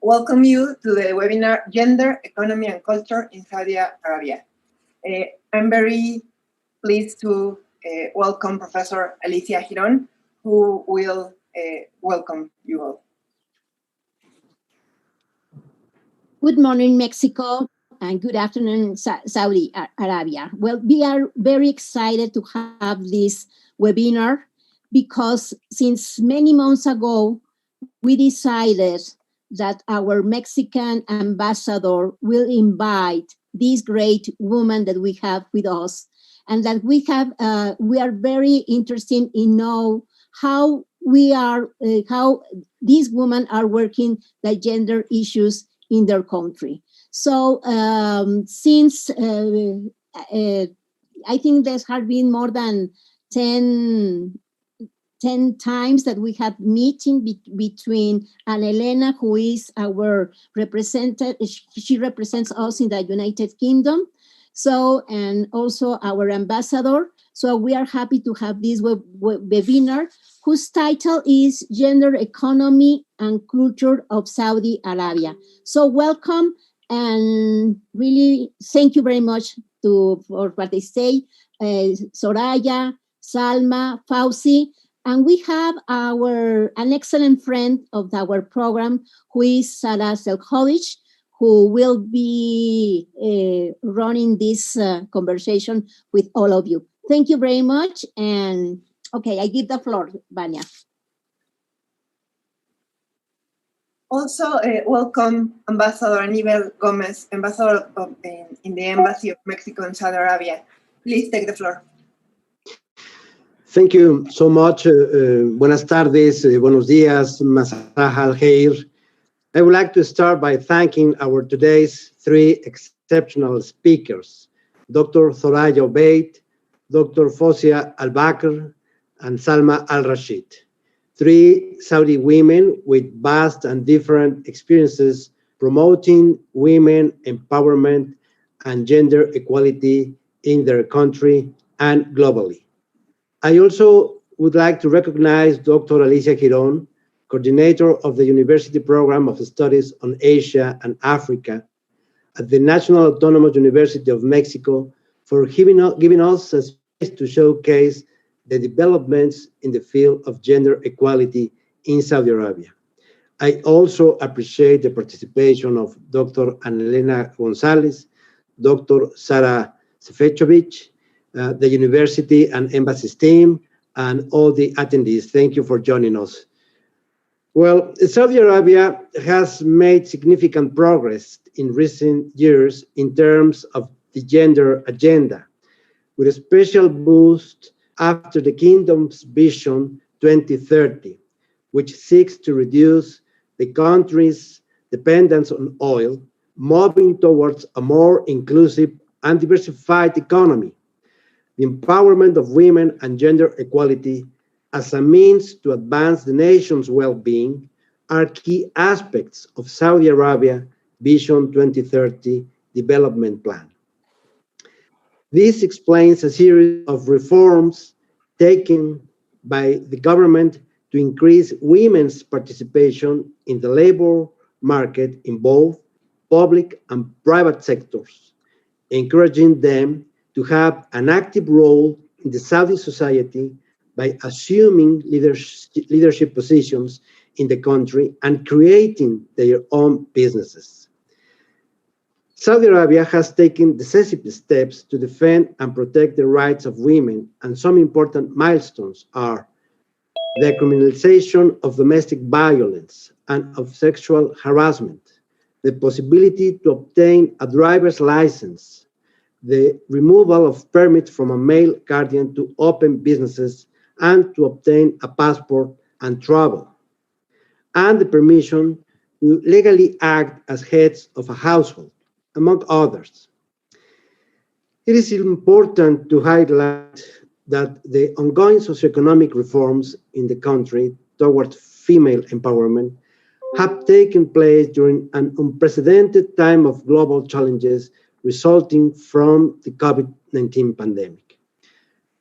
welcome you to the webinar Gender, Economy and Culture in Saudi Arabia. I'm very pleased to welcome Professor Alicia Girón, who will welcome you all. Good morning, Mexico, and good afternoon, Saudi Arabia. Well, we are very excited to have this webinar because since many months ago, we decided that our Mexican ambassador will invite this great woman that we have with us, and that we are very interested in know how these women are working the gender issues in their country. So since I think there have been more than 10 times that we have meeting between Elena, who is our representative, she represents us in the United Kingdom, so, and also our ambassador. So we are happy to have this webinar, whose title is Gender, Economy and Culture of Saudi Arabia. So welcome, and really thank you very much for participating, Thoraya, Salma, Fawziah. And we have an excellent friend of our program, who is Sara Sefchovich, who will be running this conversation with all of you. Thank you very much. And okay, I give the floor, Vania. Also, welcome Ambassador Aníbal Gomez, Ambassador in the Embassy of Mexico in Saudi Arabia. Please take the floor. Thank you so much. Buenas tardes, buenos días, masah al-khair. I would like to start by thanking our today's three exceptional speakers, Dr. Thoraya Obaid, Dr. Fawziah Albakr, and Zalma Al-Rashid, three Saudi women with vast and different experiences promoting women empowerment and gender equality in their country and globally. I also would like to recognize Dr. Alicia Girón, coordinator of the University Program of Studies on Asia and Africa at the National Autonomous University of Mexico, for giving us a space to showcase the developments in the field of gender equality in Saudi Arabia. I also appreciate the participation of Dr. Elena González, Dr. Sara Sefchovich, the university and embassies team, and all the attendees. Thank you for joining us. Well, Saudi Arabia has made significant progress in recent years in terms of the gender agenda, with a special boost after the Kingdom's Vision 2030, which seeks to reduce the country's dependence on oil, moving towards a more inclusive and diversified economy. The empowerment of women and gender equality as a means to advance the nation's well-being are key aspects of Saudi Arabia Vision 2030 development plan. This explains a series of reforms taken by the government to increase women's participation in the labor market in both public and private sectors, encouraging them to have an active role in the Saudi society by assuming leadership positions in the country and creating their own businesses. Saudi Arabia has taken decisive steps to defend and protect the rights of women, and some important milestones are the criminalization of domestic violence and of sexual harassment, the possibility to obtain a driver's license, the removal of permits from a male guardian to open businesses and to obtain a passport and travel, and the permission to legally act as heads of a household, among others. It is important to highlight that the ongoing socioeconomic reforms in the country towards female empowerment have taken place during an unprecedented time of global challenges resulting from the COVID-19 pandemic,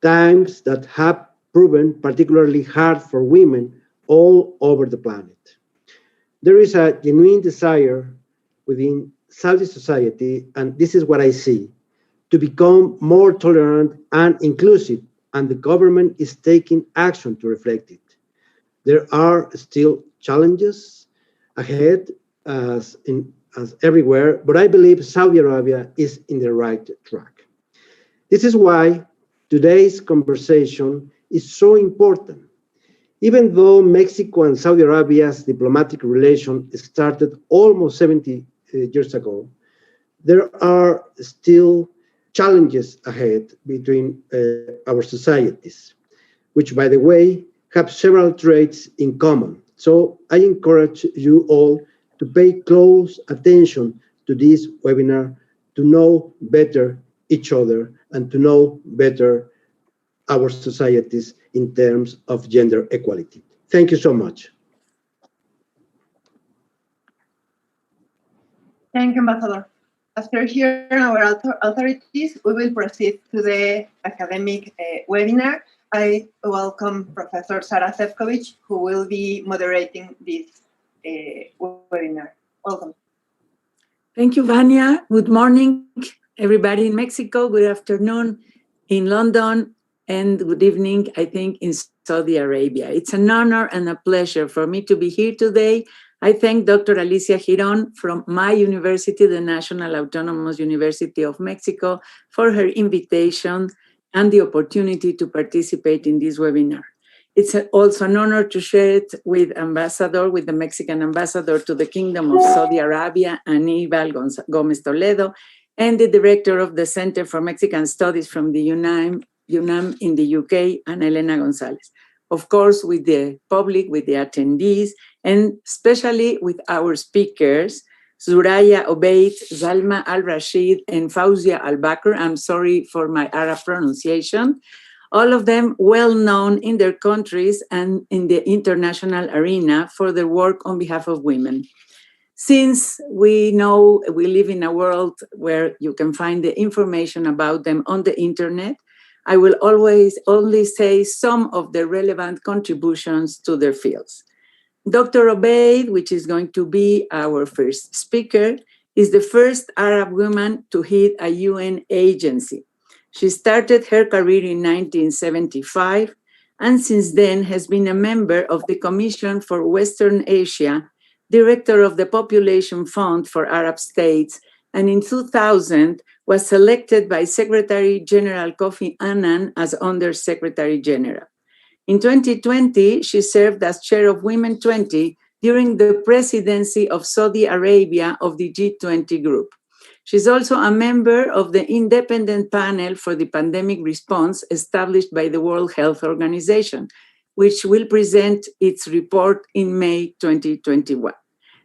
times that have proven particularly hard for women all over the planet. There is a genuine desire within Saudi society, and this is what I see, to become more tolerant and inclusive, and the government is taking action to reflect it. There are still challenges ahead as everywhere, but I believe Saudi Arabia is in the right track. This is why today's conversation is so important. Even though Mexico and Saudi Arabia's diplomatic relation started almost 70 years ago, there are still challenges ahead between our societies, which, by the way, have several traits in common. So I encourage you all to pay close attention to this webinar to know better each other and to know better our societies in terms of gender equality. Thank you so much. Thank you, Ambassador. After hearing our authorities, we will proceed to the academic webinar. I welcome Professor Sara Sefchovich, who will be moderating this webinar. Welcome. Thank you, Vania. Good morning, everybody in Mexico. Good afternoon in London, and good evening, I think, in Saudi Arabia. It's an honor and a pleasure for me to be here today. I thank Dr. Alicia Girón from my university, the National Autonomous University of Mexico, for her invitation and the opportunity to participate in this webinar. It's also an honor to share it with the Mexican ambassador to the Kingdom of Saudi Arabia, Aníbal Gómez Toledo, and the director of the Center for Mexican Studies from the UNAM in the UK, and Elena González. Of course, with the public, with the attendees, and especially with our speakers, Thoraya, Obaid, Zalma Al-Rashid, and Fawziah Albakr. I'm sorry for my Arab pronunciation. All of them well known in their countries and in the international arena for their work on behalf of women. Since we know we live in a world where you can find the information about them on the internet, I will always only say some of the relevant contributions to their fields. Dr. Obaid, which is going to be our first speaker, is the first Arab woman to head a UN agency. She started her career in 1975 and since then has been a member of the Commission for Western Asia, director of the Population Fund for Arab States, and in 2000 was selected by Secretary General Kofi Annan as Under-Secretary General. In 2020, she served as chair of Women 20 during the presidency of Saudi Arabia of the G20 group. She's also a member of the independent panel for the pandemic response established by the World Health Organization, which will present its report in May 2021.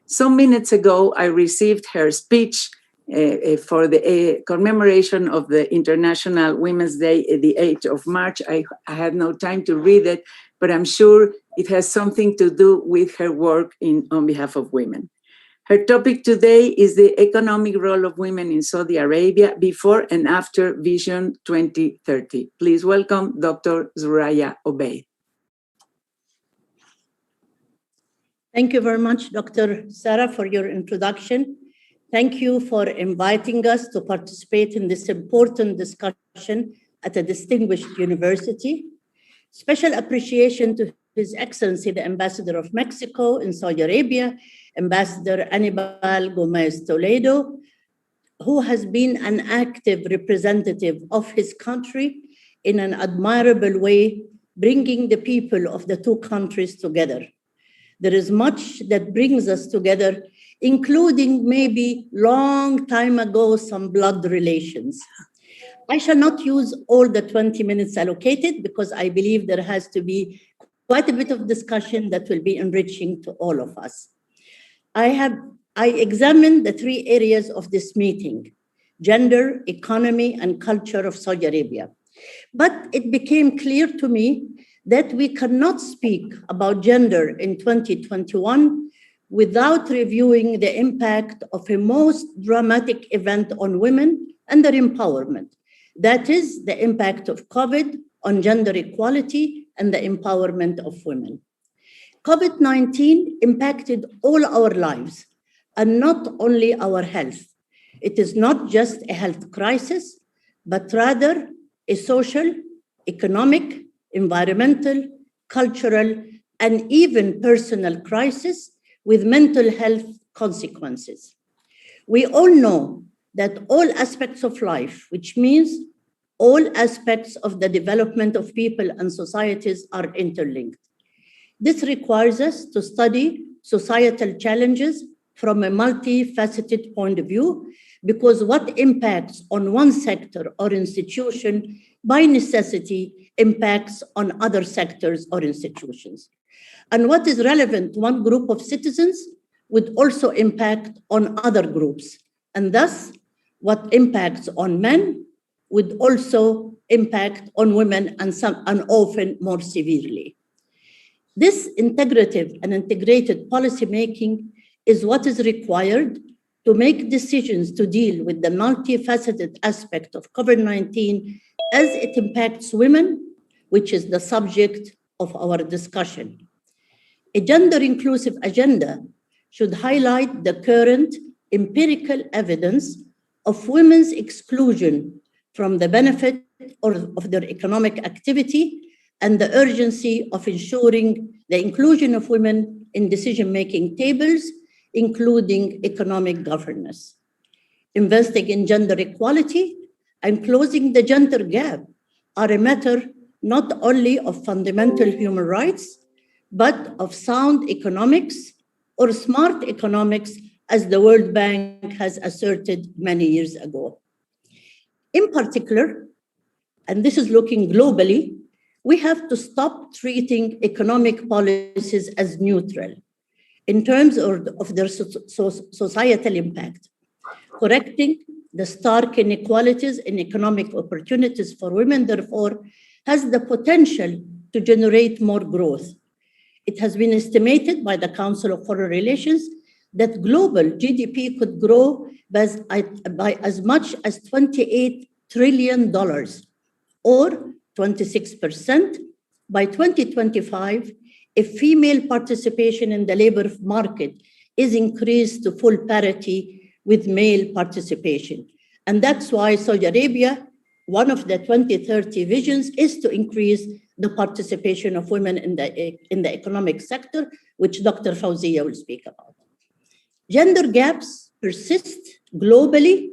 Some minutes ago, I received her speech for the commemoration of the International Women's Day, the 8th of March. I had no time to read it, but I'm sure it has something to do with her work on behalf of women. Her topic today is the economic role of women in Saudi Arabia before and after Vision 2030. Please welcome Dr. Thoraya Obaid. Thank you very much, Dr. Sara, for your introduction. Thank you for inviting us to participate in this important discussion at a distinguished university. Special appreciation to His Excellency, the Ambassador of Mexico in Saudi Arabia, Ambassador Aníbal Gómez Toledo, who has been an active representative of his country in an admirable way, bringing the people of the two countries together. There is much that brings us together, including maybe long time ago, some blood relations. I shall not use all the 20 minutes allocated because I believe there has to be quite a bit of discussion that will be enriching to all of us. I examined the three areas of this meeting: gender, economy, and culture of Saudi Arabia. But it became clear to me that we cannot speak about gender in 2021 without reviewing the impact of a most dramatic event on women and their empowerment. That is the impact of COVID on gender equality and the empowerment of women. COVID-19 impacted all our lives and not only our health. It is not just a health crisis, but rather a social, economic, environmental, cultural, and even personal crisis with mental health consequences. We all know that all aspects of life, which means all aspects of the development of people and societies, are interlinked. This requires us to study societal challenges from a multifaceted point of view, because what impacts on one sector or institution by necessity impacts on other sectors or institutions. And what is relevant to one group of citizens would also impact on other groups. And thus, what impacts on men would also impact on women and often more severely. This integrative and integrated policymaking is what is required to make decisions to deal with the multifaceted aspect of COVID-19 as it impacts women, which is the subject of our discussion. A gender-inclusive agenda should highlight the current empirical evidence of women's exclusion from the benefit of their economic activity and the urgency of ensuring the inclusion of women in decision-making tables, including economic governance. Investing in gender equality and closing the gender gap are a matter not only of fundamental human rights, but of sound economics or smart economics, as the World Bank has asserted many years ago. In particular, and this is looking globally, we have to stop treating economic policies as neutral in terms of their societal impact. Correcting the stark inequalities in economic opportunities for women, therefore, has the potential to generate more growth. It has been estimated by the Council of Foreign Relations that global GDP could grow by as much as $28 trillion, or 26% by 2025, if female participation in the labor market is increased to full parity with male participation. And that's why Saudi Arabia, one of the 2030 visions is to increase the participation of women in the economic sector, which Dr. Fawziah will speak about. Gender gaps persist globally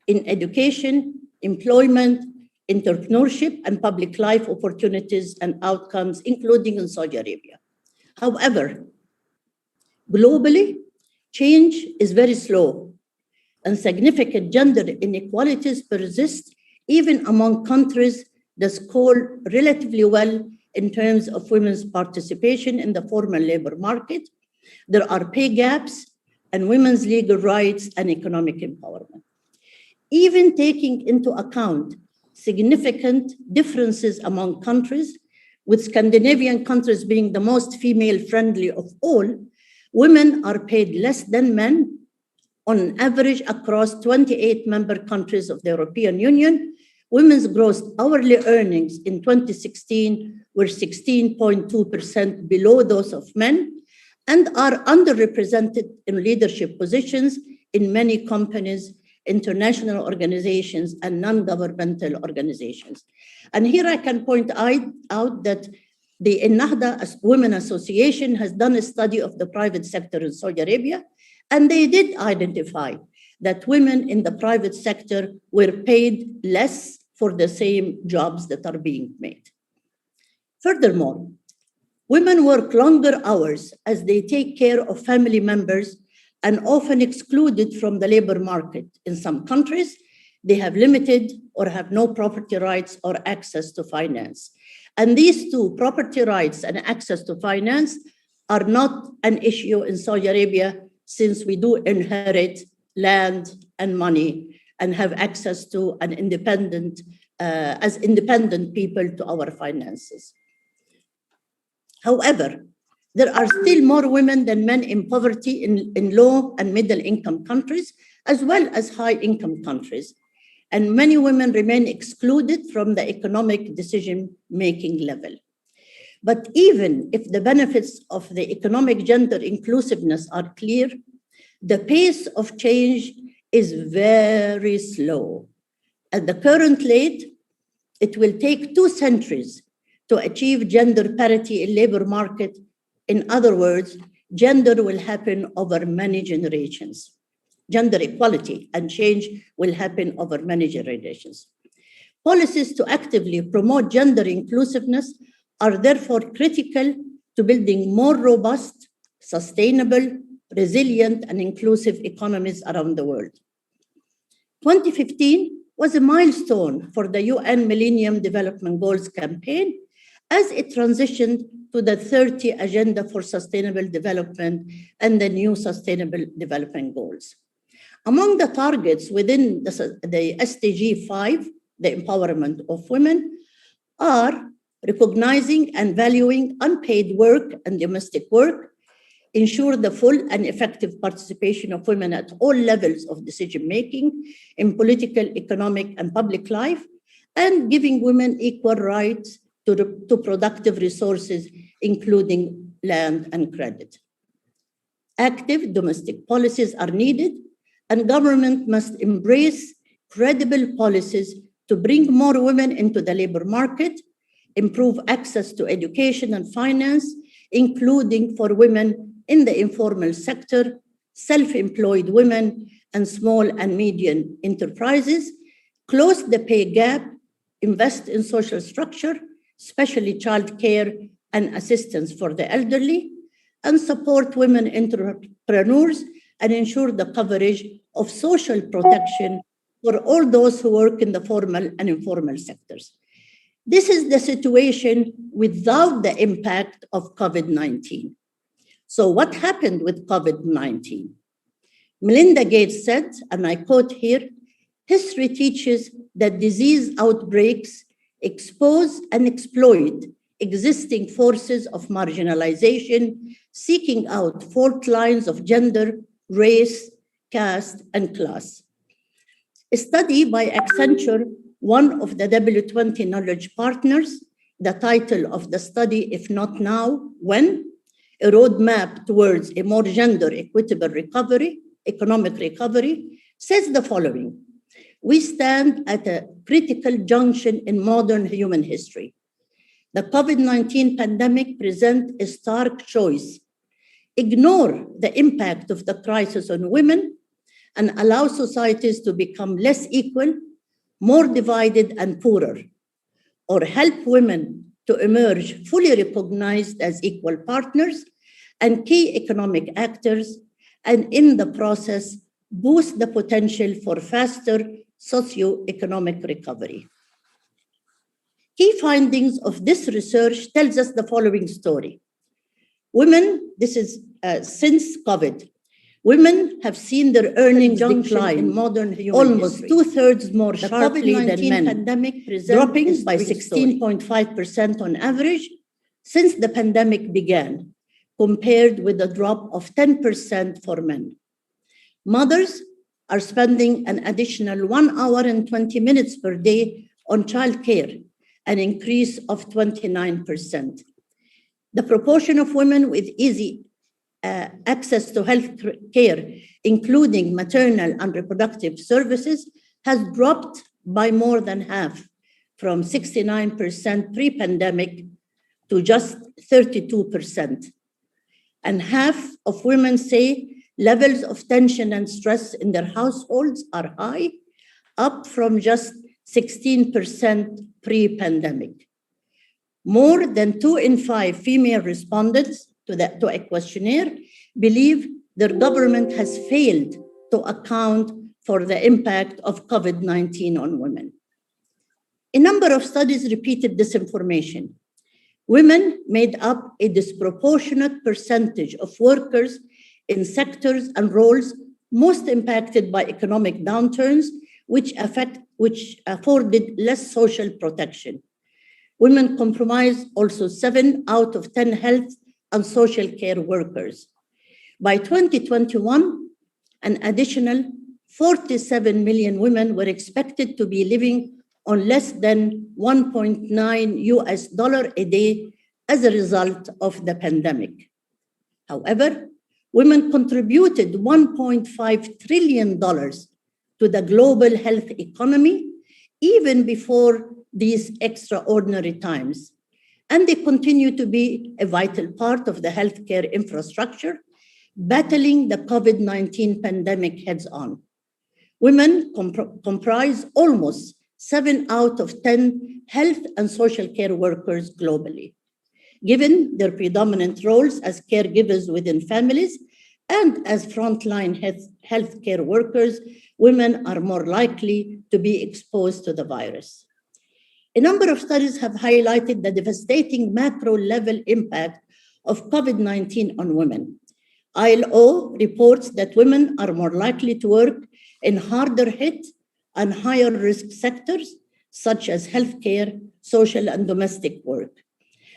in education, employment, entrepreneurship, and public life opportunities and outcomes, including in Saudi Arabia. However, globally, change is very slow, and significant gender inequalities persist even among countries that score relatively well in terms of women's participation in the formal labor market. There are pay gaps and women's legal rights and economic empowerment. Even taking into account significant differences among countries, with Scandinavian countries being the most female-friendly of all, women are paid less than men on average across 28 member countries of the European Union. Women's gross hourly earnings in 2016 were 16.2% below those of men and are underrepresented in leadership positions in many companies, international organizations, and non-governmental organizations. And here I can point out that the Ennahda Women Association has done a study of the private sector in Saudi Arabia, and they did identify that women in the private sector were paid less for the same jobs that are being made. Furthermore, women work longer hours as they take care of family members and often excluded from the labor market. In some countries, they have limited or have no property rights or access to finance. And these two, property rights and access to finance, are not an issue in Saudi Arabia, since we do inherit land and money and have access to an independent, as independent people to our finances. However, there are still more women than men in poverty in low and middle income countries, as well as high income countries. And many women remain excluded from the economic decision-making level. But even if the benefits of the economic gender inclusiveness are clear, the pace of change is very slow. At the current rate, it will take 2 centuries to achieve gender parity in labor market. In other words, gender will happen over many generations. Gender equality and change will happen over many generations. Policies to actively promote gender inclusiveness are therefore critical to building more robust, sustainable, resilient, and inclusive economies around the world. 2015 was a milestone for the UN Millennium Development Goals campaign as it transitioned to the 30 Agenda for Sustainable Development and the new Sustainable Development Goals. Among the targets within the SDG 5, the empowerment of women, are recognizing and valuing unpaid work and domestic work, ensure the full and effective participation of women at all levels of decision-making in political, economic, and public life, and giving women equal rights to productive resources, including land and credit. Active domestic policies are needed, and government must embrace credible policies to bring more women into the labor market, improve access to education and finance, including for women in the informal sector, self-employed women, and small and medium enterprises, close the pay gap, invest in social structure, especially childcare and assistance for the elderly, and support women entrepreneurs and ensure the coverage of social protection for all those who work in the formal and informal sectors. This is the situation without the impact of COVID-19. So what happened with COVID-19? Melinda Gates said, and I quote here, "History teaches that disease outbreaks expose and exploit existing forces of marginalization, seeking out fault lines of gender, race, caste, and class." A study by Accenture, one of the W20 knowledge partners, the title of the study, If Not Now, When? A Roadmap Towards a More Gender Equitable Recovery, Economic Recovery, says the following: "We stand at a critical junction in modern human history. The COVID-19 pandemic presents a stark choice: ignore the impact of the crisis on women and allow societies to become less equal, more divided and poorer, or help women to emerge fully recognized as equal partners and key economic actors, and in the process, boost the potential for faster socio-economic recovery." Key findings of this research tells us the following story. Women, this is since COVID, women have seen their earnings decline in modern human almost history. 2/3 more sharply than men, pandemic dropping by 16.5% on average since the pandemic began, compared with a drop of 10% for men. Mothers are spending an additional 1 hour and 20 minutes per day on childcare, an increase of 29%. The proportion of women with easy access to health care, including maternal and reproductive services, has dropped by more than half, from 69% pre-pandemic to just 32%. And half of women say levels of tension and stress in their households are high, up from just 16% pre-pandemic. More than 2 in 5 female respondents to a questionnaire believe their government has failed to account for the impact of COVID-19 on women. A number of studies repeated this information. Women made up a disproportionate percentage of workers in sectors and roles most impacted by economic downturns, which afforded less social protection. Women comprise also 7 out of 10 health and social care workers. By 2021, an additional 47 million women were expected to be living on less than $1.9 a day as a result of the pandemic. However, women contributed $1.5 trillion to the global health economy even before these extraordinary times. And they continue to be a vital part of the healthcare infrastructure, battling the COVID-19 pandemic heads on. Women comprise almost 7 out of 10 health and social care workers globally. Given their predominant roles as caregivers within families and as frontline healthcare workers, women are more likely to be exposed to the virus. A number of studies have highlighted the devastating macro-level impact of COVID-19 on women. ILO reports that women are more likely to work in harder hit and higher risk sectors, such as healthcare, social and domestic work.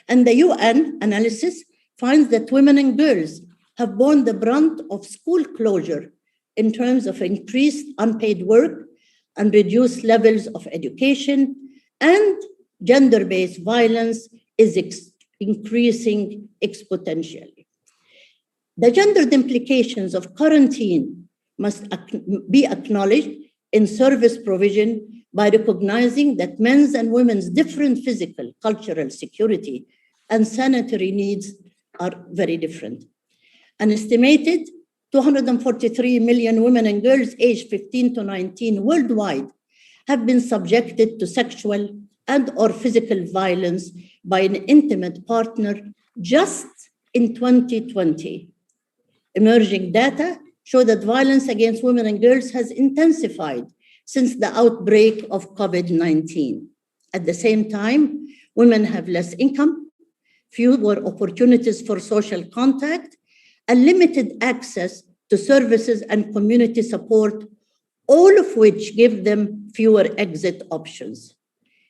And the UN analysis finds that women and girls have borne the brunt of school closure in terms of increased unpaid work and reduced levels of education, and gender-based violence is increasing exponentially. The gendered implications of quarantine must be acknowledged in service provision by recognizing that men's and women's different physical, cultural, security, and sanitary needs are very different. An estimated 243 million women and girls aged 15 to 19 worldwide have been subjected to sexual and or physical violence by an intimate partner just in 2020. Emerging data show that violence against women and girls has intensified since the outbreak of COVID-19. At the same time, women have less income, fewer opportunities for social contact, and limited access to services and community support, all of which give them fewer exit options.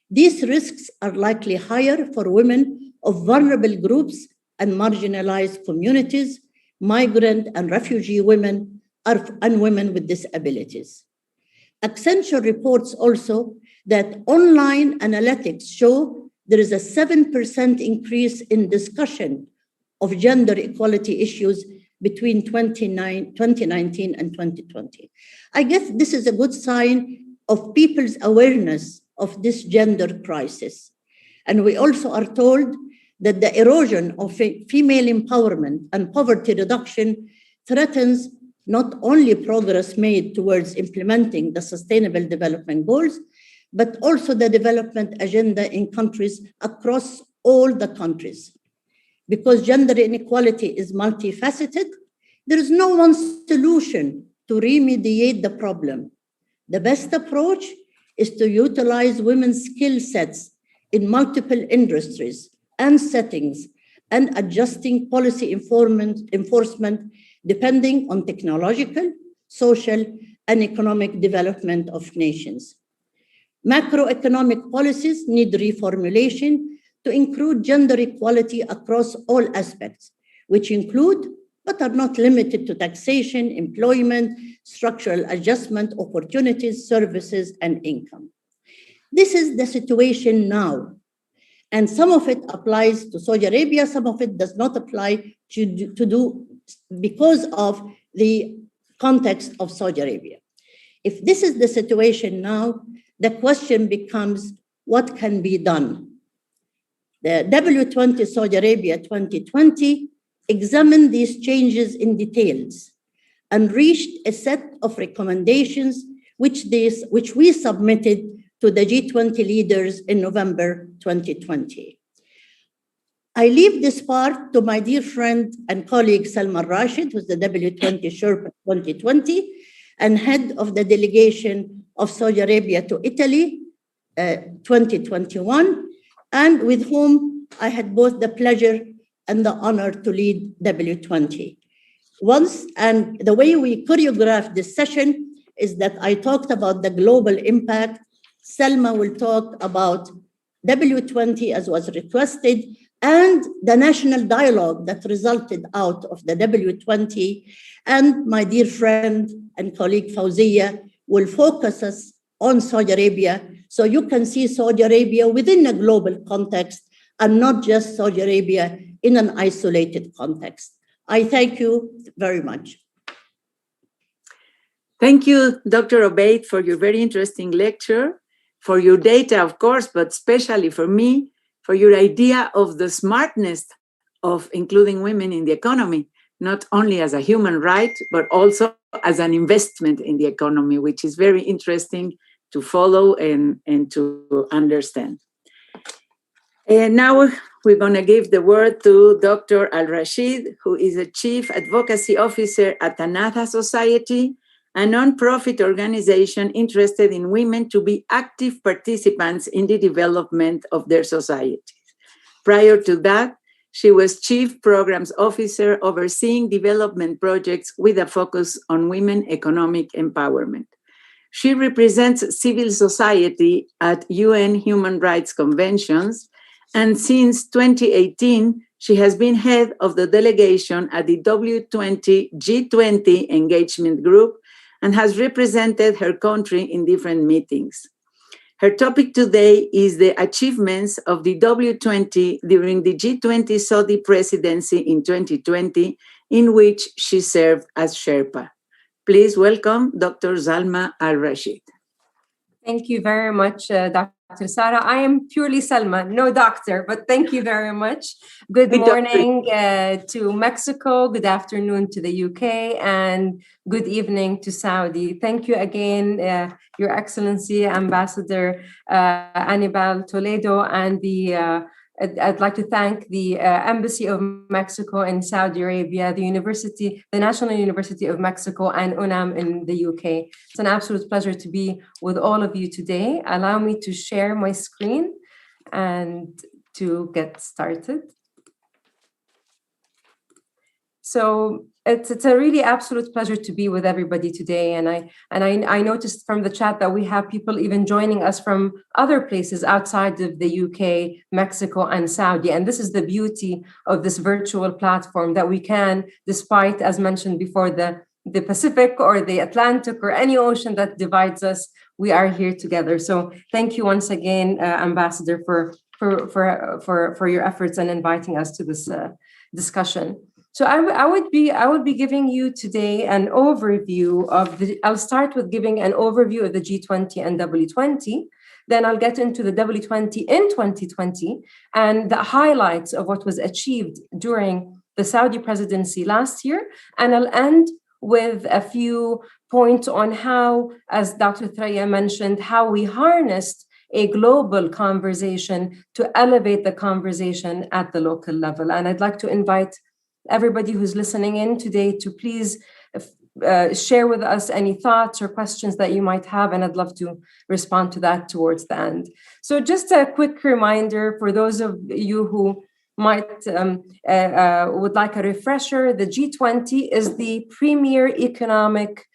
These risks are likely higher for women of vulnerable groups and marginalized communities, migrant and refugee women, and women with disabilities. Accenture reports also that online analytics show there is a 7% increase in discussion of gender equality issues between 2019 and 2020. I guess this is a good sign of people's awareness of this gender crisis. And we also are told that the erosion of female empowerment and poverty reduction threatens not only progress made towards implementing the Sustainable Development Goals, but also the development agenda in countries across all the countries. Because gender inequality is multifaceted, there is no one solution to remediate the problem. The best approach is to utilize women's skill sets in multiple industries and settings and adjusting policy enforcement depending on technological, social, and economic development of nations. Macroeconomic policies need reformulation to include gender equality across all aspects, which include, but are not limited to taxation, employment, structural adjustment, opportunities, services, and income. This is the situation now. And some of it applies to Saudi Arabia, some of it does not apply because of the context of Saudi Arabia. If this is the situation now, the question becomes, what can be done? The W20 Saudi Arabia 2020 examined these changes in details and reached a set of recommendations which we submitted to the G20 leaders in November 2020. I leave this part to my dear friend and colleague Zalma Al-Rashid, who's the W20 Sherpa 2020 and head of the delegation of Saudi Arabia to Italy 2021, and with whom I had both the pleasure and the honor to lead W20. And the way we choreographed this session is that I talked about the global impact. Salma will talk about W20 as was requested and the national dialogue that resulted out of the W20. And my dear friend and colleague Fawziah will focus us on Saudi Arabia so you can see Saudi Arabia within a global context and not just Saudi Arabia in an isolated context. I thank you very much. Thank you, Dr. Obaid, for your very interesting lecture, for your data, of course, but especially for me, for your idea of the smartness of including women in the economy, not only as a human right, but also as an investment in the economy, which is very interesting to follow and to understand. And now we're going to give the word to Dr. Al-Rashid, who is a Chief Advocacy Officer at Another Society, a non-profit organization interested in women to be active participants in the development of their societies. Prior to that, she was Chief Programs Officer overseeing development projects with a focus on women economic empowerment. She represents civil society at UN Human Rights Conventions, and since 2018, she has been head of the delegation at the G20 Engagement Group and has represented her country in different meetings. Her topic today is the achievements of the W20 during the G20 Saudi presidency in 2020, in which she served as Sherpa. Please welcome Dr. Zalma Al-Rashid. Thank you very much, Dr. Sara. I am purely Salma, no doctor, but thank you very much. Good morning to Mexico, good afternoon to the UK, and good evening to Saudi. Thank you again, Your Excellency, Ambassador Aníbal Toledo, and I'd like to thank the Embassy of Mexico in Saudi Arabia, the National University of Mexico, and UNAM in the UK. It's an absolute pleasure to be with all of you today. Allow me to share my screen and to get started. So it's a really absolute pleasure to be with everybody today. And I noticed from the chat that we have people even joining us from other places outside of the UK, Mexico, and Saudi. And this is the beauty of this virtual platform, that we can, despite, as mentioned before, the Pacific or the Atlantic or any ocean that divides us, we are here together. So thank you once again, Ambassador, for your efforts and inviting us to this discussion. So I would be giving you today an overview of I'll start with giving an overview of the G20 and W20. Then I'll get into the W20 in 2020 and the highlights of what was achieved during the Saudi presidency last year. And I'll end with a few points on how, as Dr. Thoraya mentioned, how we harnessed a global conversation to elevate the conversation at the local level. And I'd like to invite everybody who's listening in today to please share with us any thoughts or questions that you might have, and I'd love to respond to that towards the end. So just a quick reminder for those of you who might would like a refresher, the G20 is the premier economic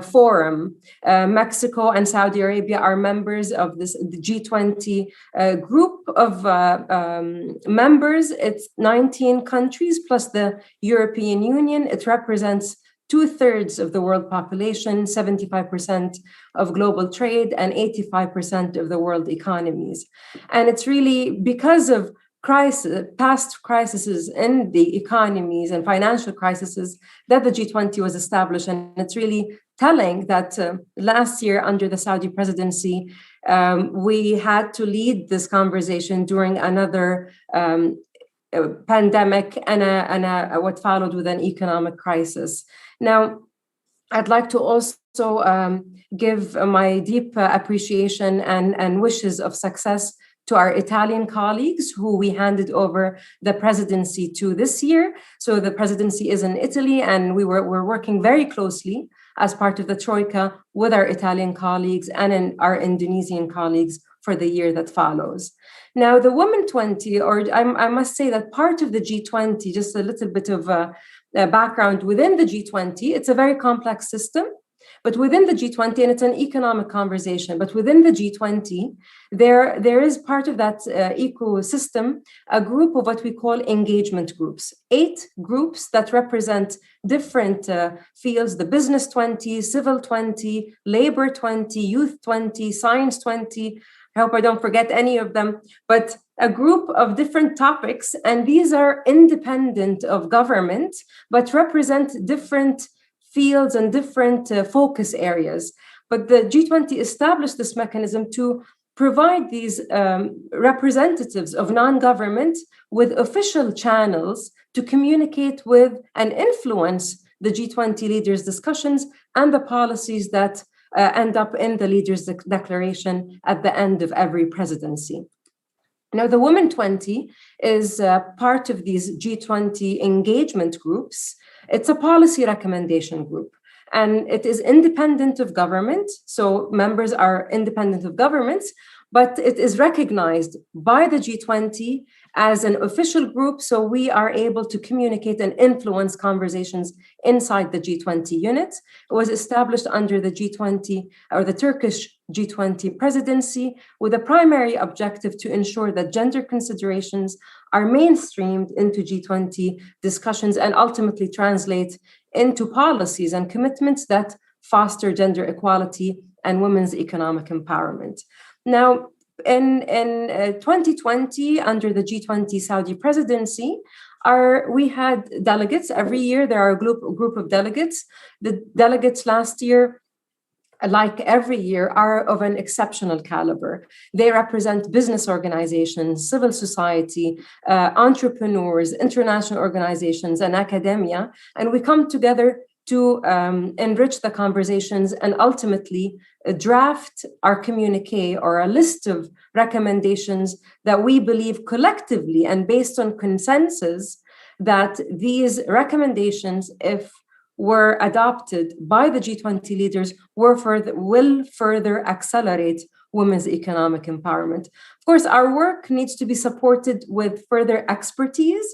forum. Mexico and Saudi Arabia are members of the G20 group of members. It's 19 countries plus the European Union. It represents 2/3 of the world population, 75% of global trade, and 85% of the world economies. And it's really because of past crises in the economies and financial crises that the G20 was established. And it's really telling that last year under the Saudi presidency, we had to lead this conversation during another pandemic and what followed with an economic crisis. Now, I'd like to also give my deep appreciation and wishes of success to our Italian colleagues who we handed over the presidency to this year. So the presidency is in Italy, and we're working very closely as part of the Troika with our Italian colleagues and our Indonesian colleagues for the year that follows. Now, the Women 20, or I must say that part of the G20, just a little bit of a background within the G20, it's a very complex system. But within the G20, and it's an economic conversation, but within the G20, there is part of that ecosystem, a group of what we call engagement groups, 8 groups that represent different fields, the business 20, civil 20, labor 20, youth 20, science 20, I hope I don't forget any of them, but a group of different topics, and these are independent of government, but represent different fields and different focus areas. But the G20 established this mechanism to provide these representatives of non-government with official channels to communicate with and influence the G20 leaders' discussions and the policies that end up in the leaders' declaration at the end of every presidency. Now, the Women 20 is part of these G20 engagement groups. It's a policy recommendation group, and it is independent of government. So members are independent of governments, but it is recognized by the G20 as an official group. So we are able to communicate and influence conversations inside the G20 unit. It was established under the G20 or the Turkish G20 presidency with a primary objective to ensure that gender considerations are mainstreamed into G20 discussions and ultimately translate into policies and commitments that foster gender equality and women's economic empowerment. Now, in 2020, under the G20 Saudi presidency, we had delegates. Every year there are a group of delegates. The delegates last year, like every year, are of an exceptional caliber. They represent business organizations, civil society, entrepreneurs, international organizations, and academia. And we come together to enrich the conversations and ultimately draft our communique or a list of recommendations that we believe collectively and based on consensus that these recommendations, if were adopted by the G20 leaders, will further accelerate women's economic empowerment. Of course, our work needs to be supported with further expertise.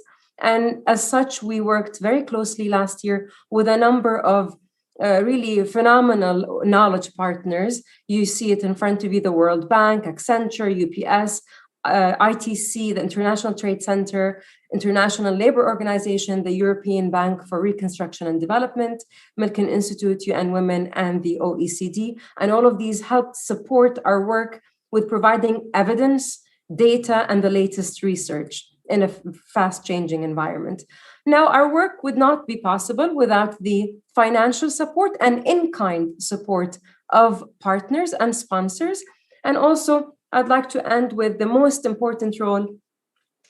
And as such, we worked very closely last year with a number of really phenomenal knowledge partners. You see it in front of you, the World Bank, Accenture, UPS, ITC, the International Trade Center, International Labour Organization, the European Bank for Reconstruction and Development, Milken Institute, UN Women, and the OECD. And all of these helped support our work with providing evidence, data, and the latest research in a fast-changing environment. Now, our work would not be possible without the financial support and in-kind support of partners and sponsors. And also, I'd like to end with the most important role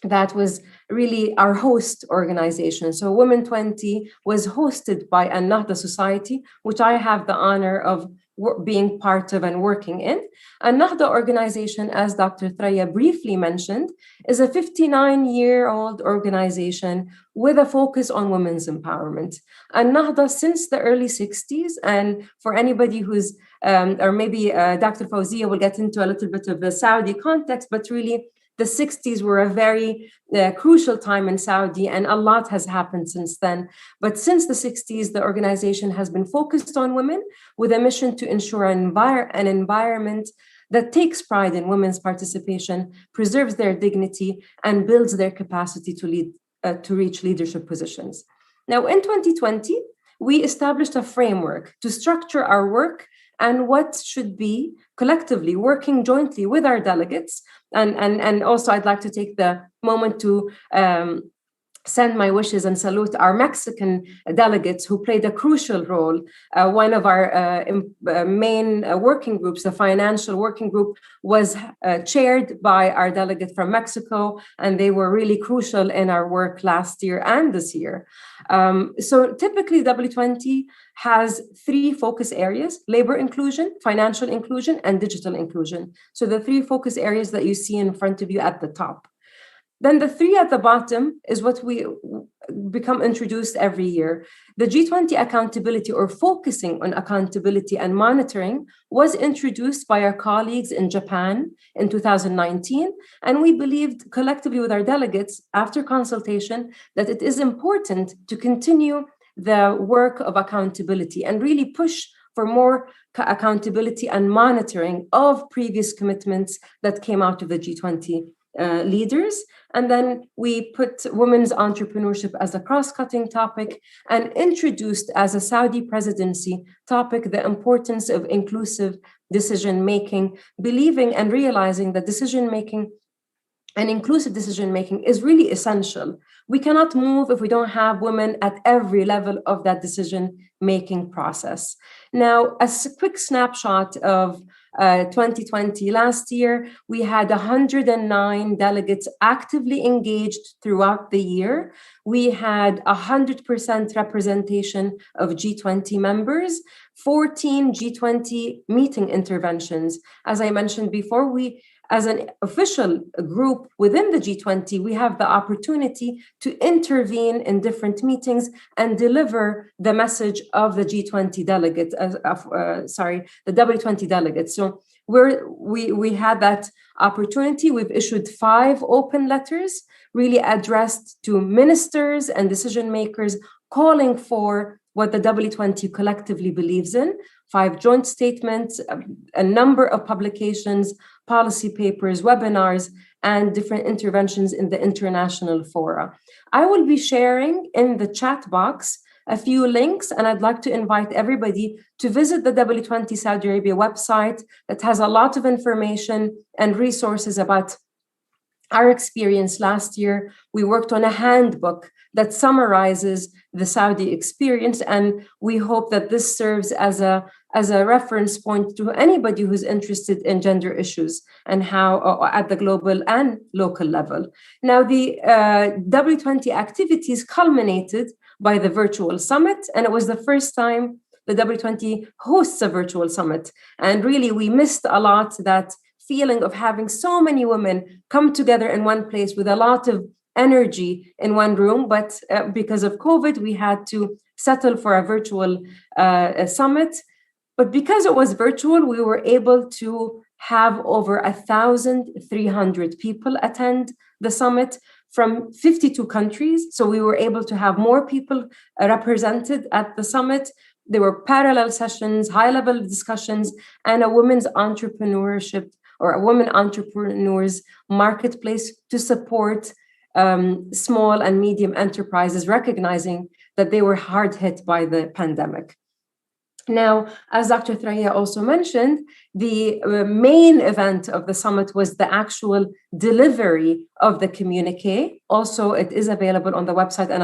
that was really our host organization. So Women 20 was hosted by An-Nahda Society, which I have the honor of being part of and working in. An-Nahda organization, as Dr. Thoraya briefly mentioned, is a 59-year-old organization with a focus on women's empowerment. An-Nahda since the early 60s, and for anybody who's, or maybe Dr. Fawziah will get into a little bit of the Saudi context, but really the 60s were a very crucial time in Saudi, and a lot has happened since then. But since the 60s, the organization has been focused on women with a mission to ensure an environment that takes pride in women's participation, preserves their dignity, and builds their capacity to lead, to reach leadership positions. Now, in 2020, we established a framework to structure our work and what should be collectively working jointly with our delegates. And also I'd like to take the moment to send my wishes and salute our Mexican delegates who played a crucial role. One of our main working groups, the financial working group, was chaired by our delegate from Mexico, and they were really crucial in our work last year and this year. So typically W20 has 3 focus areas: labor inclusion, financial inclusion, and digital inclusion. So the 3 focus areas that you see in front of you at the top. Then the 3 at the bottom is what we become introduced every year. The G20 accountability, or focusing on accountability and monitoring, was introduced by our colleagues in Japan in 2019. And we believed collectively with our delegates, after consultation, that it is important to continue the work of accountability and really push for more accountability and monitoring of previous commitments that came out of the G20 leaders. And then we put women's entrepreneurship as a cross-cutting topic and introduced as a Saudi presidency topic the importance of inclusive decision-making, believing and realizing that decision-making and inclusive decision-making is really essential. We cannot move if we don't have women at every level of that decision-making process. Now, a quick snapshot of 2020. Last year, we had 109 delegates actively engaged throughout the year. We had 100% representation of G20 members, 14 G20 meeting interventions. As I mentioned before, we, as an official group within the G20, we have the opportunity to intervene in different meetings and deliver the message of the G20 delegates, the W20 delegates. So we had that opportunity. We've issued 5 open letters, really addressed to ministers and decision makers, calling for what the W20 collectively believes in, 5 joint statements, a number of publications, policy papers, webinars, and different interventions in the international fora. I will be sharing in the chat box a few links, and I'd like to invite everybody to visit the W20 Saudi Arabia website that has a lot of information and resources about our experience last year. We worked on a handbook that summarizes the Saudi experience, and we hope that this serves as a reference point to anybody who's interested in gender issues and how at the global and local level. Now, the W20 activities culminated by the virtual summit, and it was the first time the W20 hosts a virtual summit. And really, we missed a lot that feeling of having so many women come together in one place with a lot of energy in one room. But because of COVID, we had to settle for a virtual summit. But because it was virtual, we were able to have over 1,300 people attend the summit from 52 countries. So we were able to have more people represented at the summit. There were parallel sessions, high-level discussions, and a women's entrepreneurship or a women entrepreneurs marketplace to support small and medium enterprises, recognizing that they were hard hit by the pandemic. Now, as Dr. Thoraya also mentioned, the main event of the summit was the actual delivery of the communique. Also, it is available on the website, and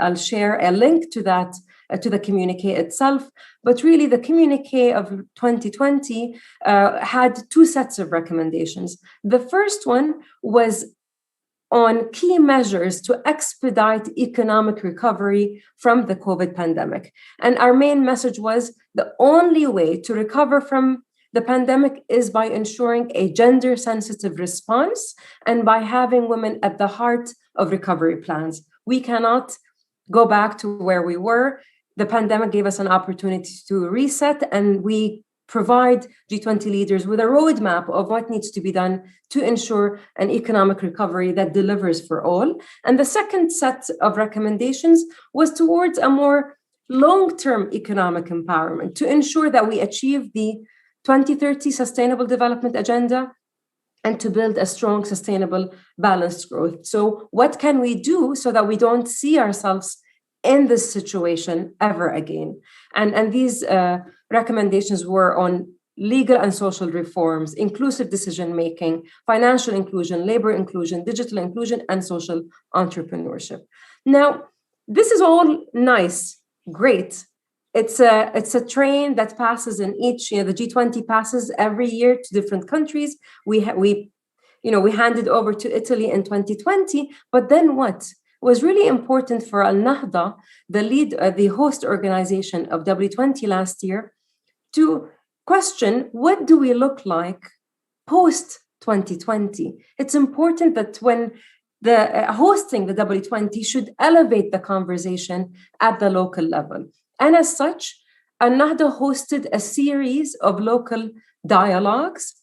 I'll share a link to that, to the communique itself. But really, the communique of 2020 had 2 sets of recommendations. The first one was on key measures to expedite economic recovery from the COVID pandemic. And our main message was the only way to recover from the pandemic is by ensuring a gender-sensitive response and by having women at the heart of recovery plans. We cannot go back to where we were. The pandemic gave us an opportunity to reset, and we provide G20 leaders with a roadmap of what needs to be done to ensure an economic recovery that delivers for all. And the second set of recommendations was towards a more long-term economic empowerment to ensure that we achieve the 2030 Sustainable Development Agenda and to build a strong, sustainable, balanced growth. So what can we do so that we don't see ourselves in this situation ever again? And these recommendations were on legal and social reforms, inclusive decision-making, financial inclusion, labor inclusion, digital inclusion, and social entrepreneurship. Now, this is all nice, great. It's a train that passes in each, the G20 passes every year to different countries. We handed over to Italy in 2020, but then what? Was really important for Al-Nahda, the host organization of W20 last year, to question what do we look like post 2020. It's important that when the hosting the W20 should elevate the conversation at the local level. And as such, Al-Nahda hosted a series of local dialogues.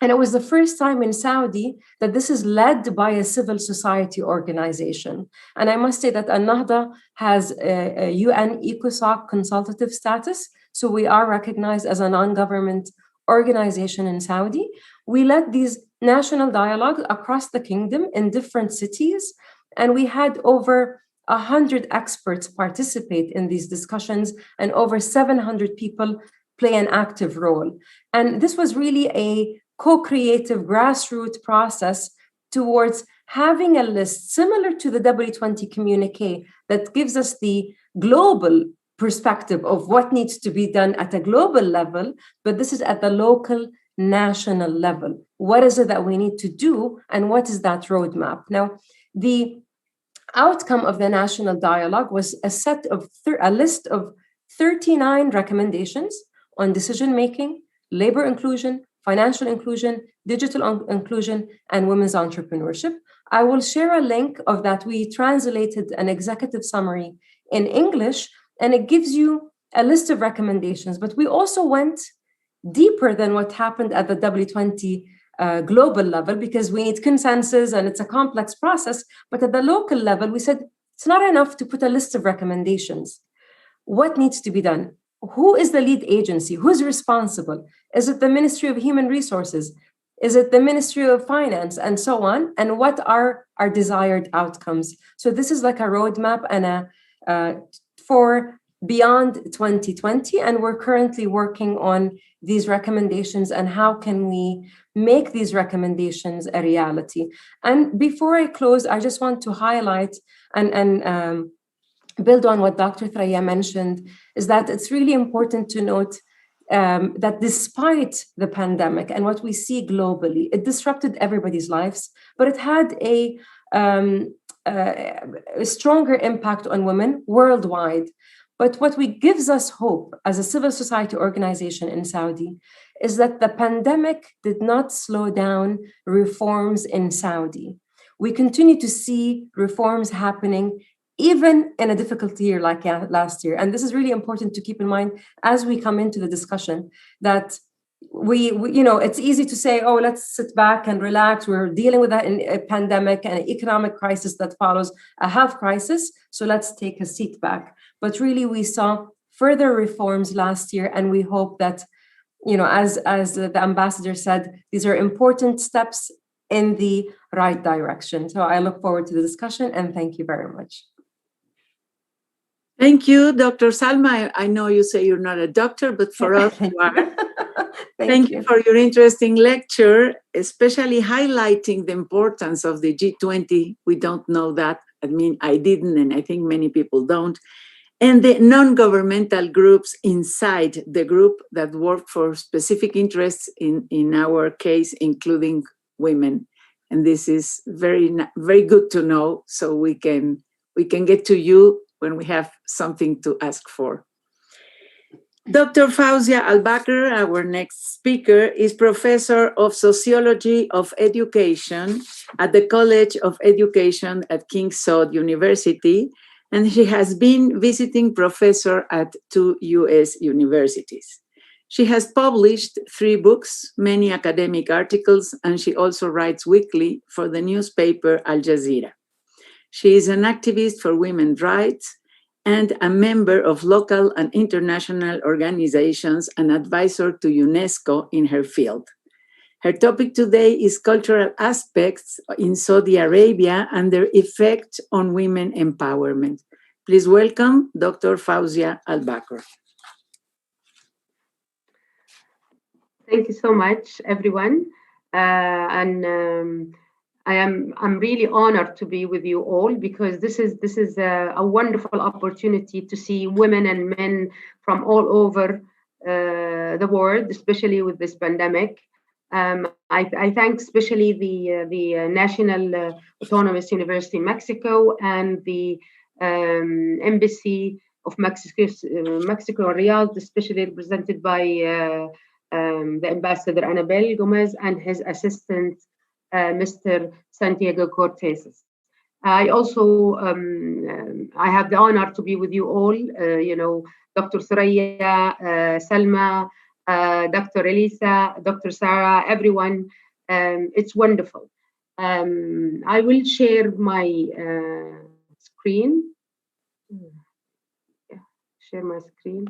And it was the first time in Saudi that this is led by a civil society organization. And I must say that Al-Nahda has a UN ECOSOC consultative status. So we are recognized as a non-government organization in Saudi. We led these national dialogues across the kingdom in different cities, and we had over 100 experts participate in these discussions, and over 700 people play an active role. And this was really a co-creative grassroots process towards having a list similar to the W20 communique that gives us the global perspective of what needs to be done at a global level, but this is at the local, national level. What is it that we need to do, and what is that roadmap? Now, the outcome of the national dialogue was a list of 39 recommendations on decision-making, labor inclusion, financial inclusion, digital inclusion, and women's entrepreneurship. I will share a link of that. We translated an executive summary in English, and it gives you a list of recommendations. But we also went deeper than what happened at the W20 global level, because we need consensus and it's a complex process. But at the local level, we said it's not enough to put a list of recommendations. What needs to be done? Who is the lead agency? Who's responsible? Is it the Ministry of Human Resources? Is it the Ministry of Finance, and so on? And what are our desired outcomes? So this is like a roadmap and for beyond 2020, and we're currently working on these recommendations and how can we make these recommendations a reality. And before I close, I just want to highlight and build on what Dr. Thoraya mentioned, is that it's really important to note that despite the pandemic and what we see globally, it disrupted everybody's lives, but it had a stronger impact on women worldwide. But what gives us hope as a civil society organization in Saudi is that the pandemic did not slow down reforms in Saudi. We continue to see reforms happening even in a difficult year like last year. And this is really important to keep in mind as we come into the discussion, that we it's easy to say, oh, let's sit back and relax. We're dealing with a pandemic and an economic crisis that follows a health crisis. So let's take a seat back. But really, we saw further reforms last year, and we hope that, as the ambassador said, these are important steps in the right direction. So I look forward to the discussion, and thank you very much. Thank you, Dr. Salma. I know you say you're not a doctor, but for us you are. Thank you for your interesting lecture, especially highlighting the importance of the G20. We don't know that. I mean, I didn't, and I think many people don't. And the non-governmental groups inside the group that work for specific interests, in our case, including women. And this is very, very good to know, so we can get to you when we have something to ask for. Dr. Fawziah Albakr, our next speaker, is Professor of Sociology of Education at the College of Education at King Saud University, and she has been visiting professor at 2 US universities. She has published 3 books, many academic articles, and she also writes weekly for the newspaper Al Jazeera. She is an activist for women's rights and a member of local and international organizations and advisor to UNESCO in her field. Her topic today is cultural aspects in Saudi Arabia and their effect on women empowerment. Please welcome Dr. Fawziah Albakr. Thank you so much, everyone. I'm really honored to be with you all, because this is a wonderful opportunity to see women and men from all over the world, especially with this pandemic. I thank especially the National Autonomous University in Mexico and the Embassy of Mexico, Riyadh, especially represented by the Ambassador Aníbal Gomez and his assistant, Mr. Santiago Cortez. I also I have the honor to be with you all. Dr. Thoraya, Salma, Dr. Alicia, Dr. Sara, everyone. It's wonderful. I will share my screen. Share my screen.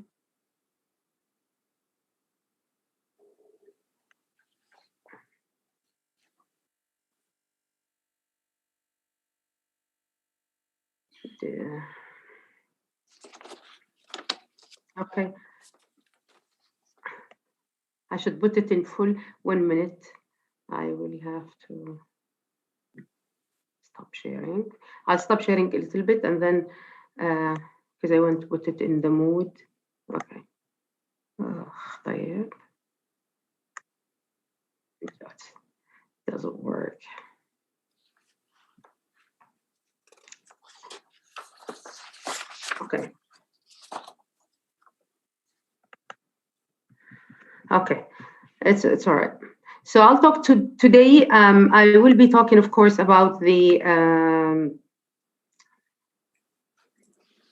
Okay. I should put it in full. 1 minute. I will have to stop sharing. I'll stop sharing a little bit and then, because I want to put it in the mood. Okay. طيب. That doesn't work. Okay. Okay, it's all right. So I'll talk today. I will be talking, of course, about the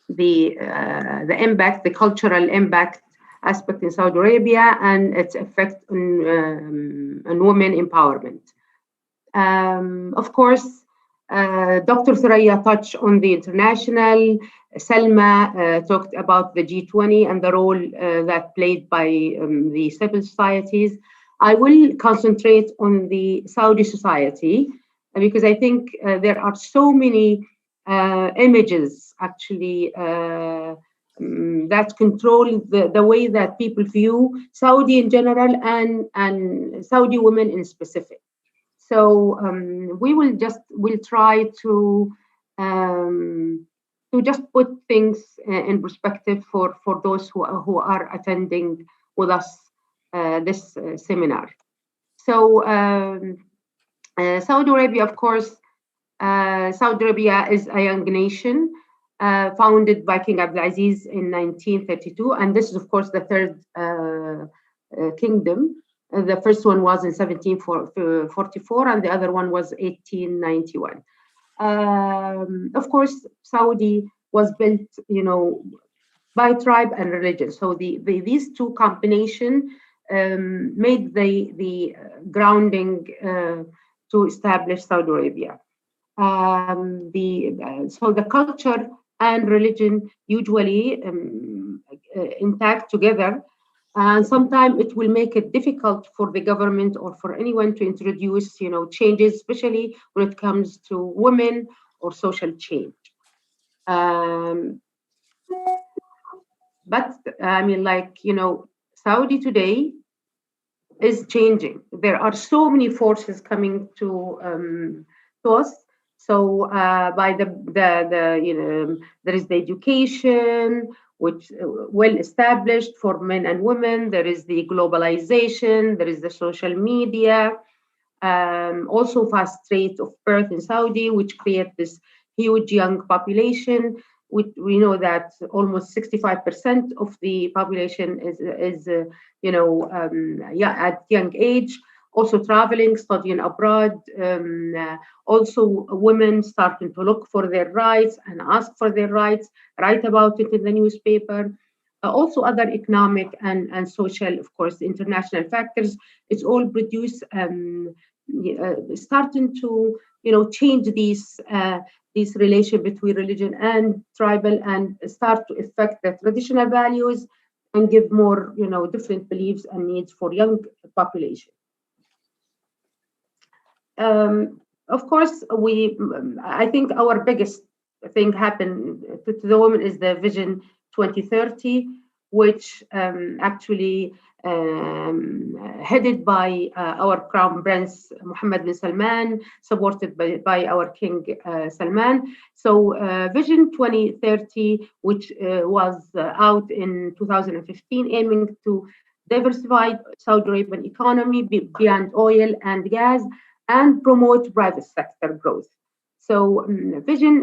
impact, the cultural impact aspect in Saudi Arabia and its effect on women empowerment. Of course, Dr. Thoraya touched on the international. Salma talked about the G20 and the role that played by the civil societies. I will concentrate on the Saudi society because I think there are so many images actually that control the way that people view Saudi in general and Saudi women in specific. So we'll try to just put things in perspective for those who are attending with us this seminar. So Saudi Arabia, of course, Saudi Arabia is a young nation founded by King Abdulaziz in 1932, and this is, of course, the third kingdom. The first one was in 1744, and the other one was 1891. Of course, Saudi was built, by tribe and religion. So these two combination made the grounding to establish Saudi Arabia. So the culture and religion usually intact together. And sometimes it will make it difficult for the government or for anyone to introduce, changes, especially when it comes to women or social change. But I mean, Saudi today is changing. There are so many forces coming to us. So by there is the education, which well established for men and women. There is the globalization. There is the social media. Also fast rate of birth in Saudi, which create this huge young population. We know that almost 65% of the population is at young age. Also traveling, studying abroad. Also women starting to look for their rights and ask for their rights, write about it in the newspaper. Also other economic and social, of course, international factors. It's all produced, starting to, change these relation between religion and tribal and start to affect the traditional values and give more, different beliefs and needs for young population. Of course, I think our biggest thing happened to the women is the Vision 2030, which actually headed by our Crown Prince Mohammed bin Salman, supported by our King Salman. So Vision 2030, which was out in 2015, aiming to diversify Saudi Arabian economy beyond oil and gas, and promote private sector growth. So Vision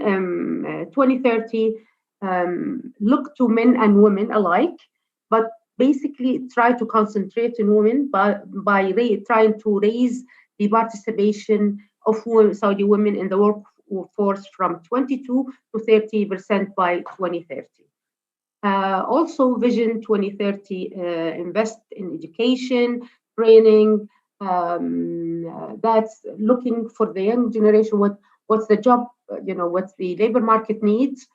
2030 look to men and women alike, but basically try to concentrate on women by trying to raise the participation of Saudi women in the workforce from 22% to 30% by 2030. Also, Vision 2030 invest in education, training, that's looking for the young generation, what's the job, what's the labor market needs,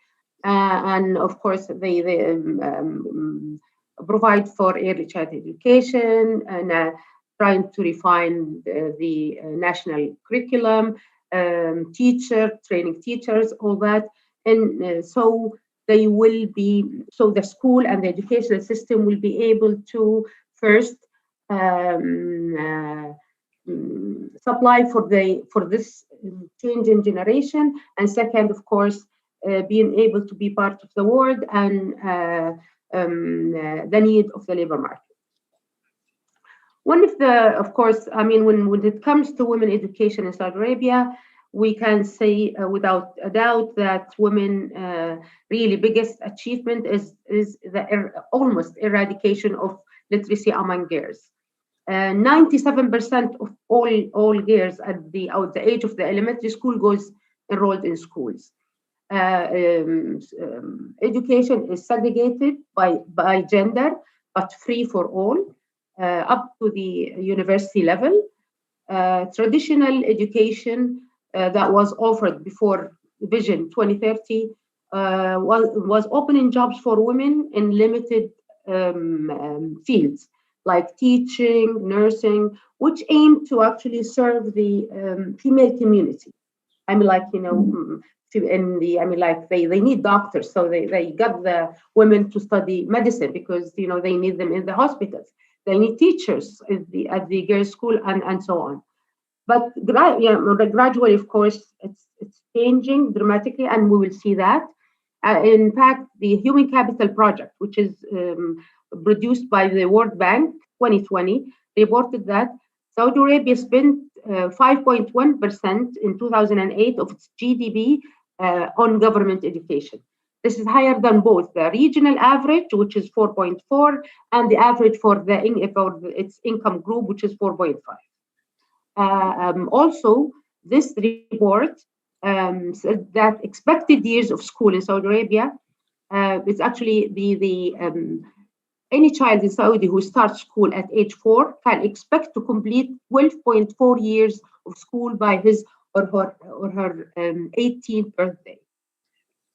and of course they provide for early childhood education and trying to refine the national curriculum, training teachers, all that, and so they will be, so the school and the educational system will be able to first supply for this change in generation, and second, of course, being able to be part of the world and the need of the labor market. One of the, of course, I mean, when it comes to women education in Saudi Arabia, we can say without a doubt that women really biggest achievement is the almost eradication of literacy among girls. 97% of all girls at the age of the elementary school goes enrolled in schools. Education is segregated by gender, but free for all, up to the university level. Traditional education that was offered before Vision 2030 was opening jobs for women in limited fields like teaching, nursing, which aimed to actually serve the female community. I mean, like, you know, in the, I mean, like they need doctors, so they got the women to study medicine because, you know, they need them in the hospitals. They need teachers at the girls' school and so on. But gradually, of course, it's changing dramatically, and we will see that. In fact, the Human Capital Project, which is produced by the World Bank 2020, reported that Saudi Arabia spent 5.1% in 2008 of its GDP on government education. This is higher than both the regional average, which is 4.4, and the average for its income group, which is 4.5. Also, this report said that expected years of school in Saudi Arabia is actually any child in Saudi who starts school at age 4 can expect to complete 12.4 years of school by his or her 18th birthday.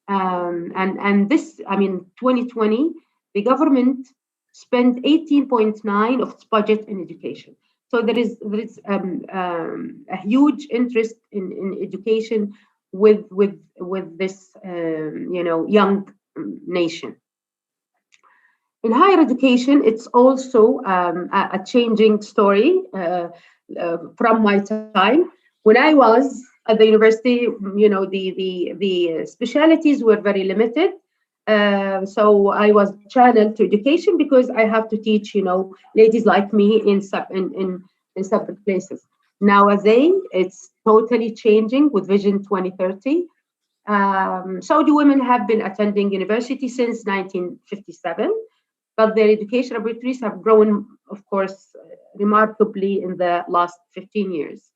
And this, I mean, 2020, the government spent 18.9 of its budget in education. So there is a huge interest in education with this young nation. In higher education, it's also a changing story from my time. When I was at the university, you know, the specialties were very limited. So I was channeled to education because I have to teach, you know, ladies like me in separate places. Nowadays, it's totally changing with Vision 2030. Saudi women have been attending university since 1957, but their education opportunities have grown, of course, remarkably in the last 15 years.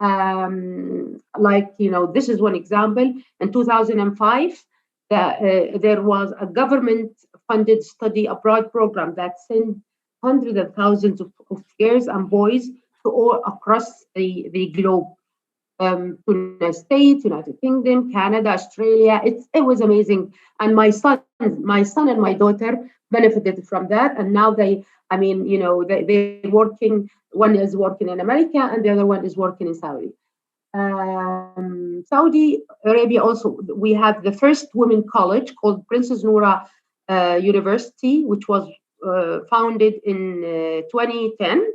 Like, you know, this is one example. In 2005, there was a government-funded study abroad program that sent hundreds of thousands of girls and boys to all across the globe, to United States, United Kingdom, Canada, Australia. It was amazing. And my son and my daughter benefited from that. And now they're working. One is working in America, and the other one is working in Saudi. Saudi Arabia also, we have the first women college called Princess Noura University, which was founded in 2010.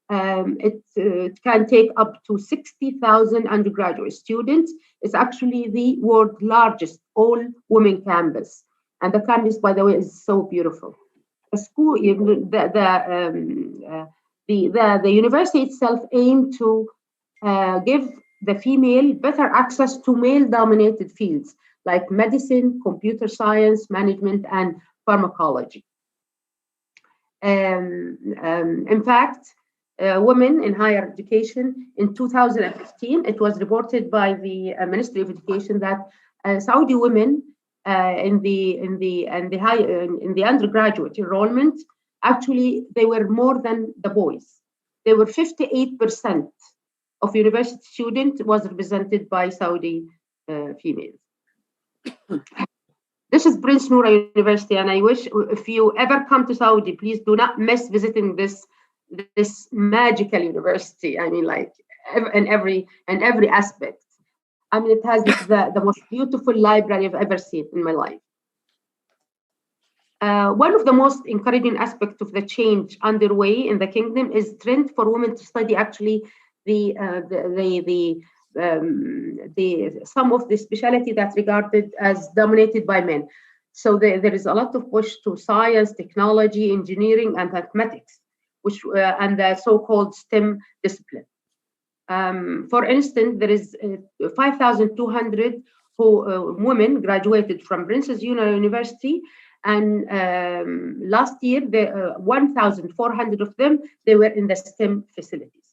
It can take up to 60,000 undergraduate students. It's actually the world's largest all-women campus. And the campus, by the way, is so beautiful. The school, the university itself aimed to give the female better access to male-dominated fields like medicine, computer science, management, and pharmacology. In fact, women in higher education in 2015, it was reported by the Ministry of Education that Saudi women in the undergraduate enrollment, actually they were more than the boys. They were 58% of university students was represented by Saudi females. This is Prince Noura University, and I wish if you ever come to Saudi, please do not miss visiting this magical university. I mean, like in every aspect. I mean, it has the most beautiful library I've ever seen in my life. One of the most encouraging aspects of the change underway in the kingdom is trend for women to study actually some of the specialty that's regarded as dominated by men. So there is a lot of push to science, technology, engineering, and mathematics, which and the so-called STEM discipline. For instance, there is 5,200 women graduated from Princess University, and last year, 1,400 of them, they were in the STEM facilities.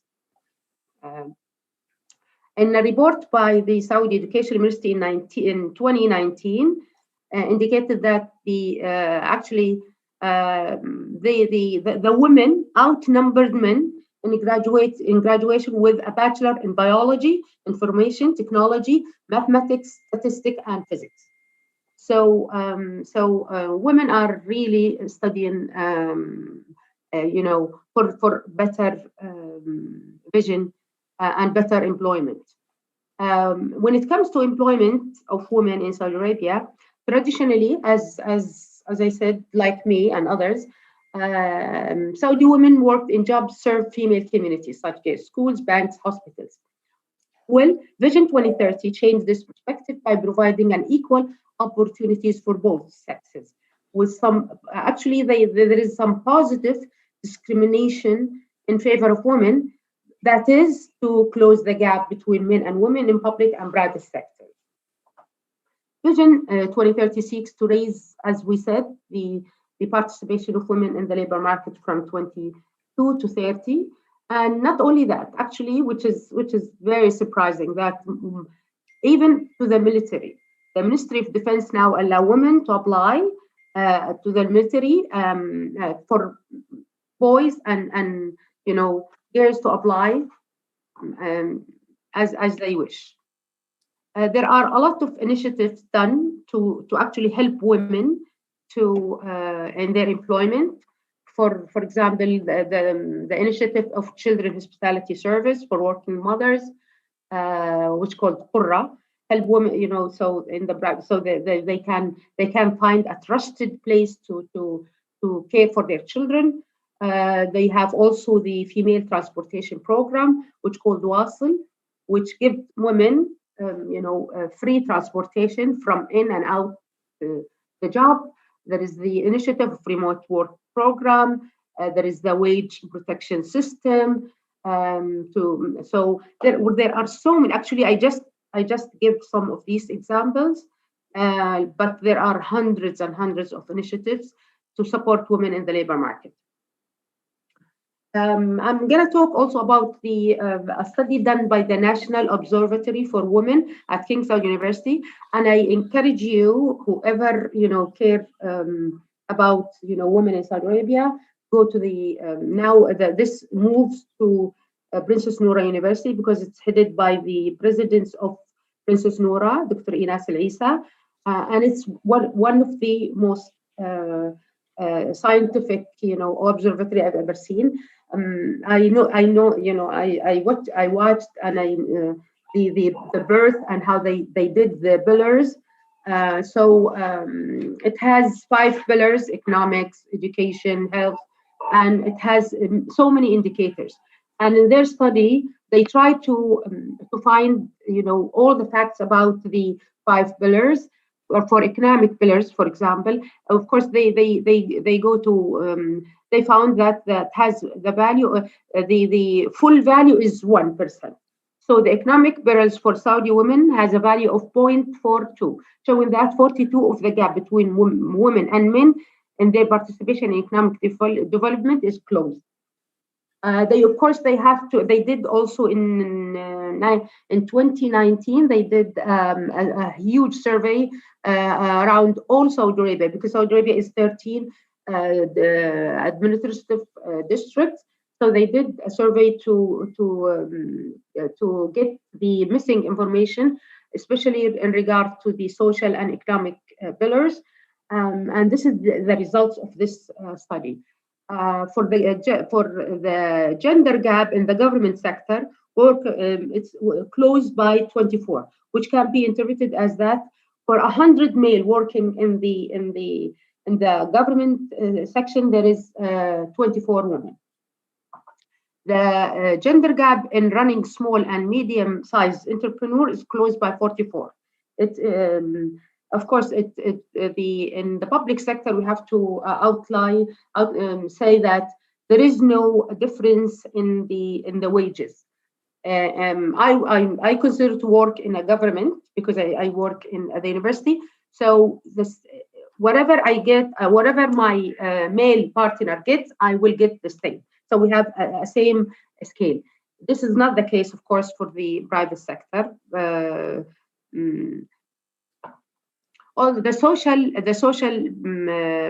In a report by the Saudi Education Ministry in 2019, indicated that the women outnumbered men in graduation with a bachelor in biology, information technology, mathematics, statistics, and physics. So women are really studying, for better vision and better employment. When it comes to employment of women in Saudi Arabia, traditionally, as I said, like me and others, Saudi women worked in jobs served female communities such as schools, banks, hospitals. Well, Vision 2030 changed this perspective by providing an equal opportunities for both sexes. With some, actually, there is some positive discrimination in favor of women, that is to close the gap between men and women in public and private sector. Vision 2030 seeks to raise, as we said, the participation of women in the labor market from 22 to 30. And not only that, actually, which is very surprising, that even to the military, the Ministry of Defense now allow women to apply to the military for boys and girls to apply as they wish. There are a lot of initiatives done to actually help women to in their employment. For example, the initiative of Children Hospitality Service for working mothers, which called PUEAA, help women, so in the they can find a trusted place to care for their children. They have also the female transportation program, which called WASL, which gives women free transportation from in and out the job. There is the initiative of remote work program. There is the wage protection system. So there are so many. Actually, I just give some of these examples, but there are hundreds and hundreds of initiatives to support women in the labor market. I'm going to talk also about a study done by the National Observatory for Women at King Saud University, and I encourage you, whoever care about women in Saudi Arabia, go to this moves to Princess Noura University, because it's headed by the president of Princess Noura, Dr. Inas Al-Isa, and it's one of the most scientific observatory I've ever seen. I watched and the birth and how they did the pillars. It has 5 pillars: economics, education, health, and it has so many indicators. And in their study, they try to find all the facts about the 5 pillars. Or for economic pillars, for example, of course, they go to they found that has the value, the full value is 1%. So the economic pillars for Saudi women has a value of 0.42, showing that 42 of the gap between women and men in their participation in economic development is closed. They did also in 2019, they did a huge survey around all Saudi Arabia, because Saudi Arabia is 13 administrative districts. So they did a survey to get the missing information, especially in regard to the social and economic pillars. And this is the results of this study. for the gender gap in the government sector, it's closed by 24, which can be interpreted as that for 100 male working in the government section, there is 24 women. The gender gap in running small and medium-sized entrepreneur is closed by 44. Of course, in the public sector, we have to say that there is no difference in the wages. I consider to work in a government because I work at the university. So whatever I get, whatever my male partner gets, I will get the same. So we have a same scale. This is not the case, of course, for the private sector. The social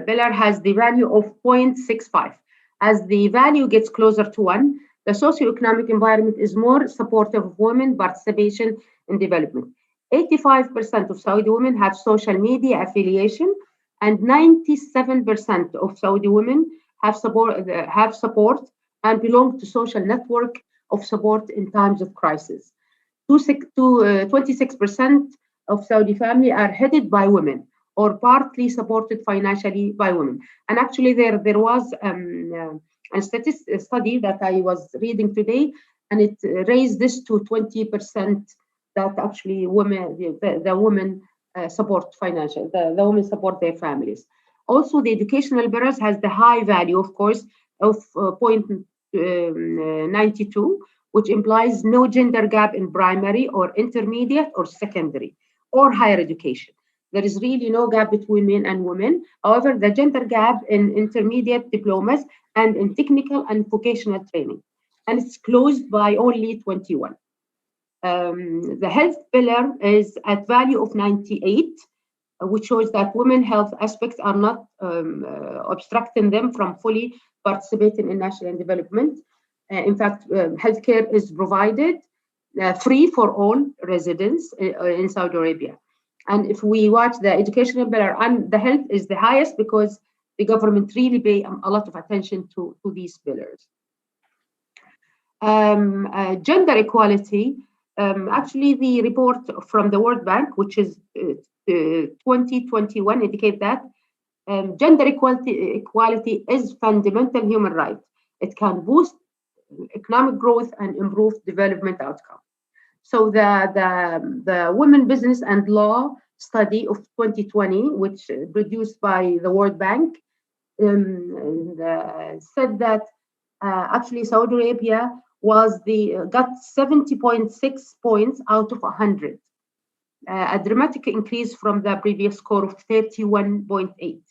pillar has the value of 0.65. As the value gets closer to 1, the socioeconomic environment is more supportive of women participation in development. 85% of Saudi women have social media affiliation, and 97% of Saudi women have support and belong to social network of support in times of crisis. 26% of Saudi family are headed by women or partly supported financially by women. And actually there was a study that I was reading today, and it raised this to 20% that actually the women support financial, the women support their families. Also, the educational barriers has the high value, of course, of 0.92, which implies no gender gap in primary or intermediate or secondary or higher education. There is really no gap between men and women. However, the gender gap in intermediate diplomas and in technical and vocational training, and it's closed by only 21. The health pillar is at value of 98, which shows that women health aspects are not obstructing them from fully participating in national development. In fact, healthcare is provided free for all residents in Saudi Arabia. And if we watch the educational pillar, and the health is the highest because the government really pay a lot of attention to these pillars. Gender equality, actually the report from the World Bank, which is 2021, indicate that gender equality is fundamental human right. It can boost economic growth and improve development outcome. So the Women Business and Law study of 2020, which produced by the World Bank, said that actually Saudi Arabia got 70.6 points out of 100, a dramatic increase from the previous score of 31.8.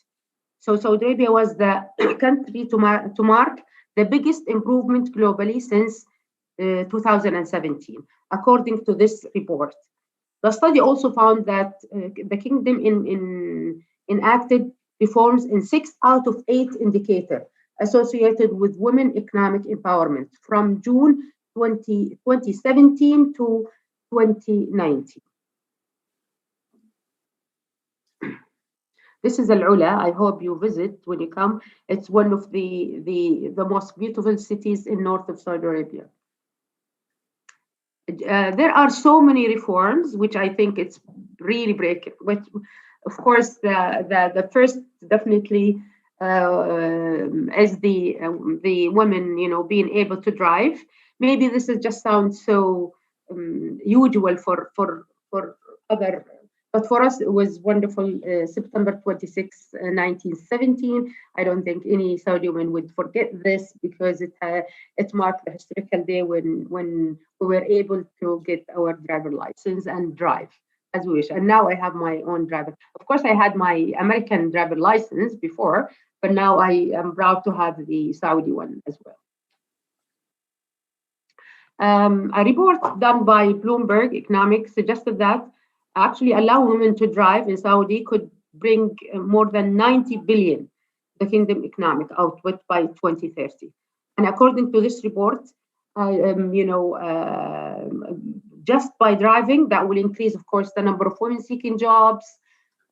So Saudi Arabia was the country to mark the biggest improvement globally since 2017, according to this report. The study also found that the kingdom enacted reforms in 6 out of 8 indicators associated with women economic empowerment from June 2017 to 2019. This is Al-Ula. I hope you visit when you come. It's one of the most beautiful cities in north of Saudi Arabia. There are so many reforms, which I think it's really breaking. Which, of course, the first definitely is the women, being able to drive. Maybe this is just sounds so usual for other. But for us, it was wonderful. September 26, 1917. I don't think any Saudi woman would forget this because it marked the historical day when we were able to get our driver license and drive as we wish. And now I have my own driver. Of course, I had my American driver license before, but now I am proud to have the Saudi one as well. A report done by Bloomberg Economics suggested that actually allow women to drive in Saudi could bring more than 90 billion the kingdom economic output by 2030. And according to this report, just by driving, that will increase, of course, the number of women seeking jobs,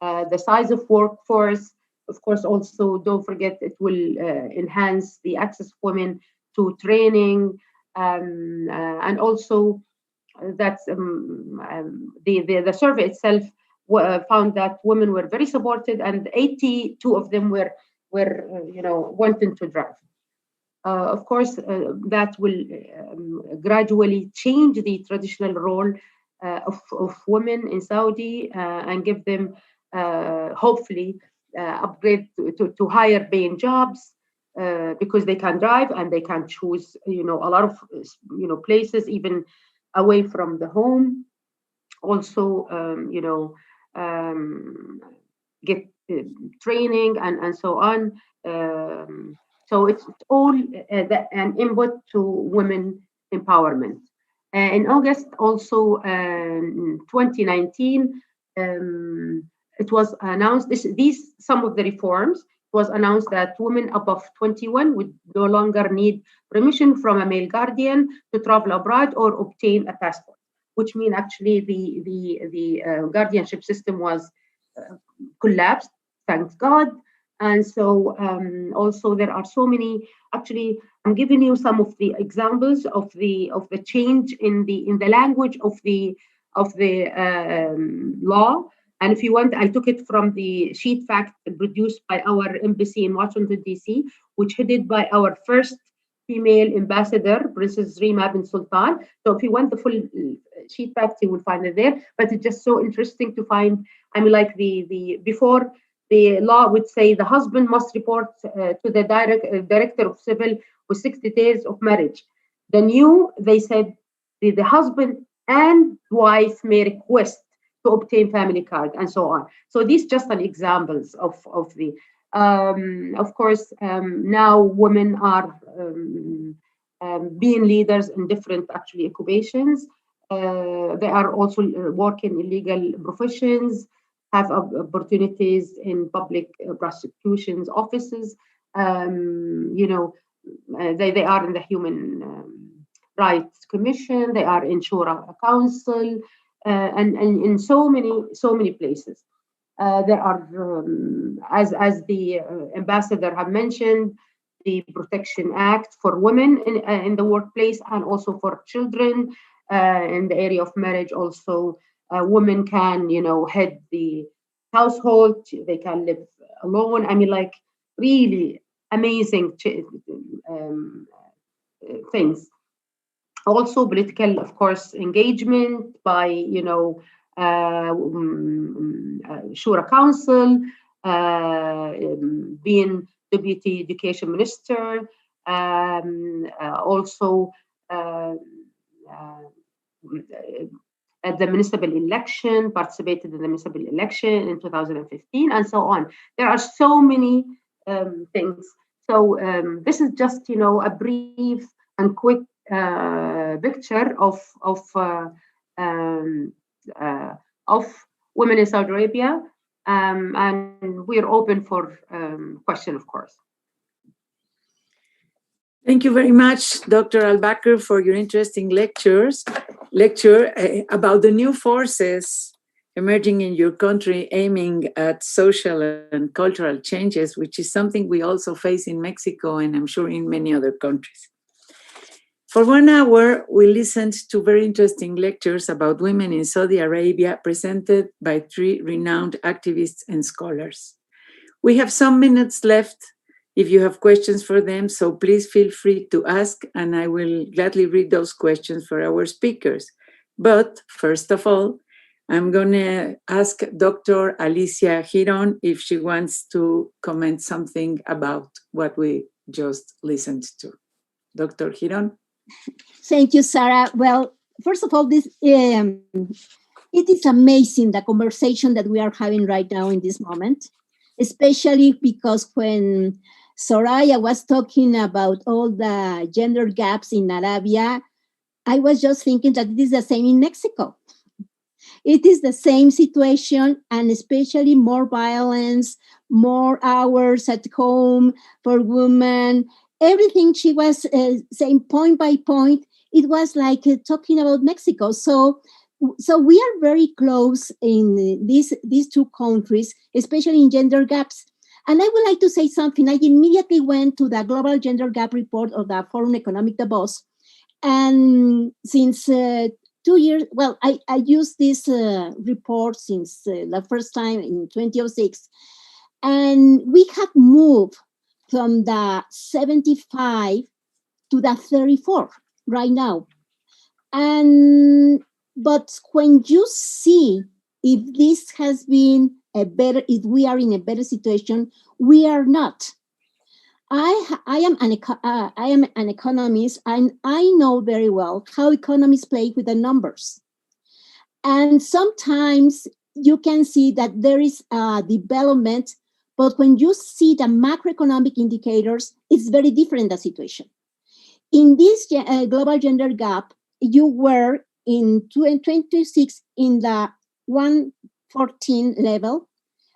the size of workforce, of course, also don't forget it will enhance the access of women to training, and also that the survey itself found that women were very supported, and 82 of them were wanting to drive. Of course, that will gradually change the traditional role of women in Saudi and give them hopefully upgrade to higher paying jobs because they can drive and they can choose a lot of places even away from the home. Also get training and so on. So it's all an input to women empowerment. In August, also 2019, it was announced. Some of the reforms. It was announced that women above 21 would no longer need permission from a male guardian to travel abroad or obtain a passport, which means actually the guardianship system was collapsed. Thank God. And so also there are so many. Actually, I'm giving you some of the examples of the change in the language of the law. And if you want, I took it from the sheet fact produced by our embassy in Washington, D.C., which headed by our first female ambassador, Princess Rima bin Sultan. So if you want the full sheet fact, you will find it there. But it's just so interesting to find. I mean, like before, the law would say the husband must report to the director of civil with 60 days of marriage. The new, they said the husband and wife may request to obtain family card and so on. So these just are examples of the. Of course, now women are being leaders in different actually occupations. They are also working in legal professions, have opportunities in public prosecutions offices. They are in the Human Rights Commission. They are in Shura Council, and in so many places. There are, as the ambassador have mentioned, the Protection Act for women in the workplace and also for children in the area of marriage. Also, women can, head the household. They can live alone. I mean, like really amazing things. Also, political, of course, engagement by, Shura Council, being Deputy Education Minister, also at the municipal election, participated in the municipal election in 2015, and so on. There are so many things. So this is just, a brief and quick picture of women in Saudi Arabia, and we're open for question, of course. Thank you very much, Dr. Albakr, for your interesting lecture about the new forces emerging in your country aiming at social and cultural changes, which is something we also face in Mexico and I'm sure in many other countries. For 1 hour, we listened to very interesting lectures about women in Saudi Arabia presented by 3 renowned activists and scholars. We have some minutes left if you have questions for them, so please feel free to ask, and I will gladly read those questions for our speakers. But first of all, I'm going to ask Dr. Alicia Girón if she wants to comment something about what we just listened to. Dr. Girón? Thank you, Sara. Well, first of all, it is amazing the conversation that we are having right now in this moment, especially because when Thoraya was talking about all the gender gaps in Arabia, I was just thinking that it is the same in Mexico. It is the same situation, and especially more violence, more hours at home for women. Everything she was saying point by point, it was like talking about Mexico. So we are very close in these 2 countries, especially in gender gaps. And I would like to say something. I immediately went to the Global Gender Gap Report of the Forum Economic Davos. And since 2 years, well, I used this report since the first time in 2006. And we have moved from the 75 to the 34 right now. But when you see if this has been if we are in a better situation, we are not. I am an economist, and I know very well how economists play with the numbers. And sometimes you can see that there is a development, but when you see the macroeconomic indicators, it's very different, the situation. In this global gender gap, you were in 2026 in the 114 level,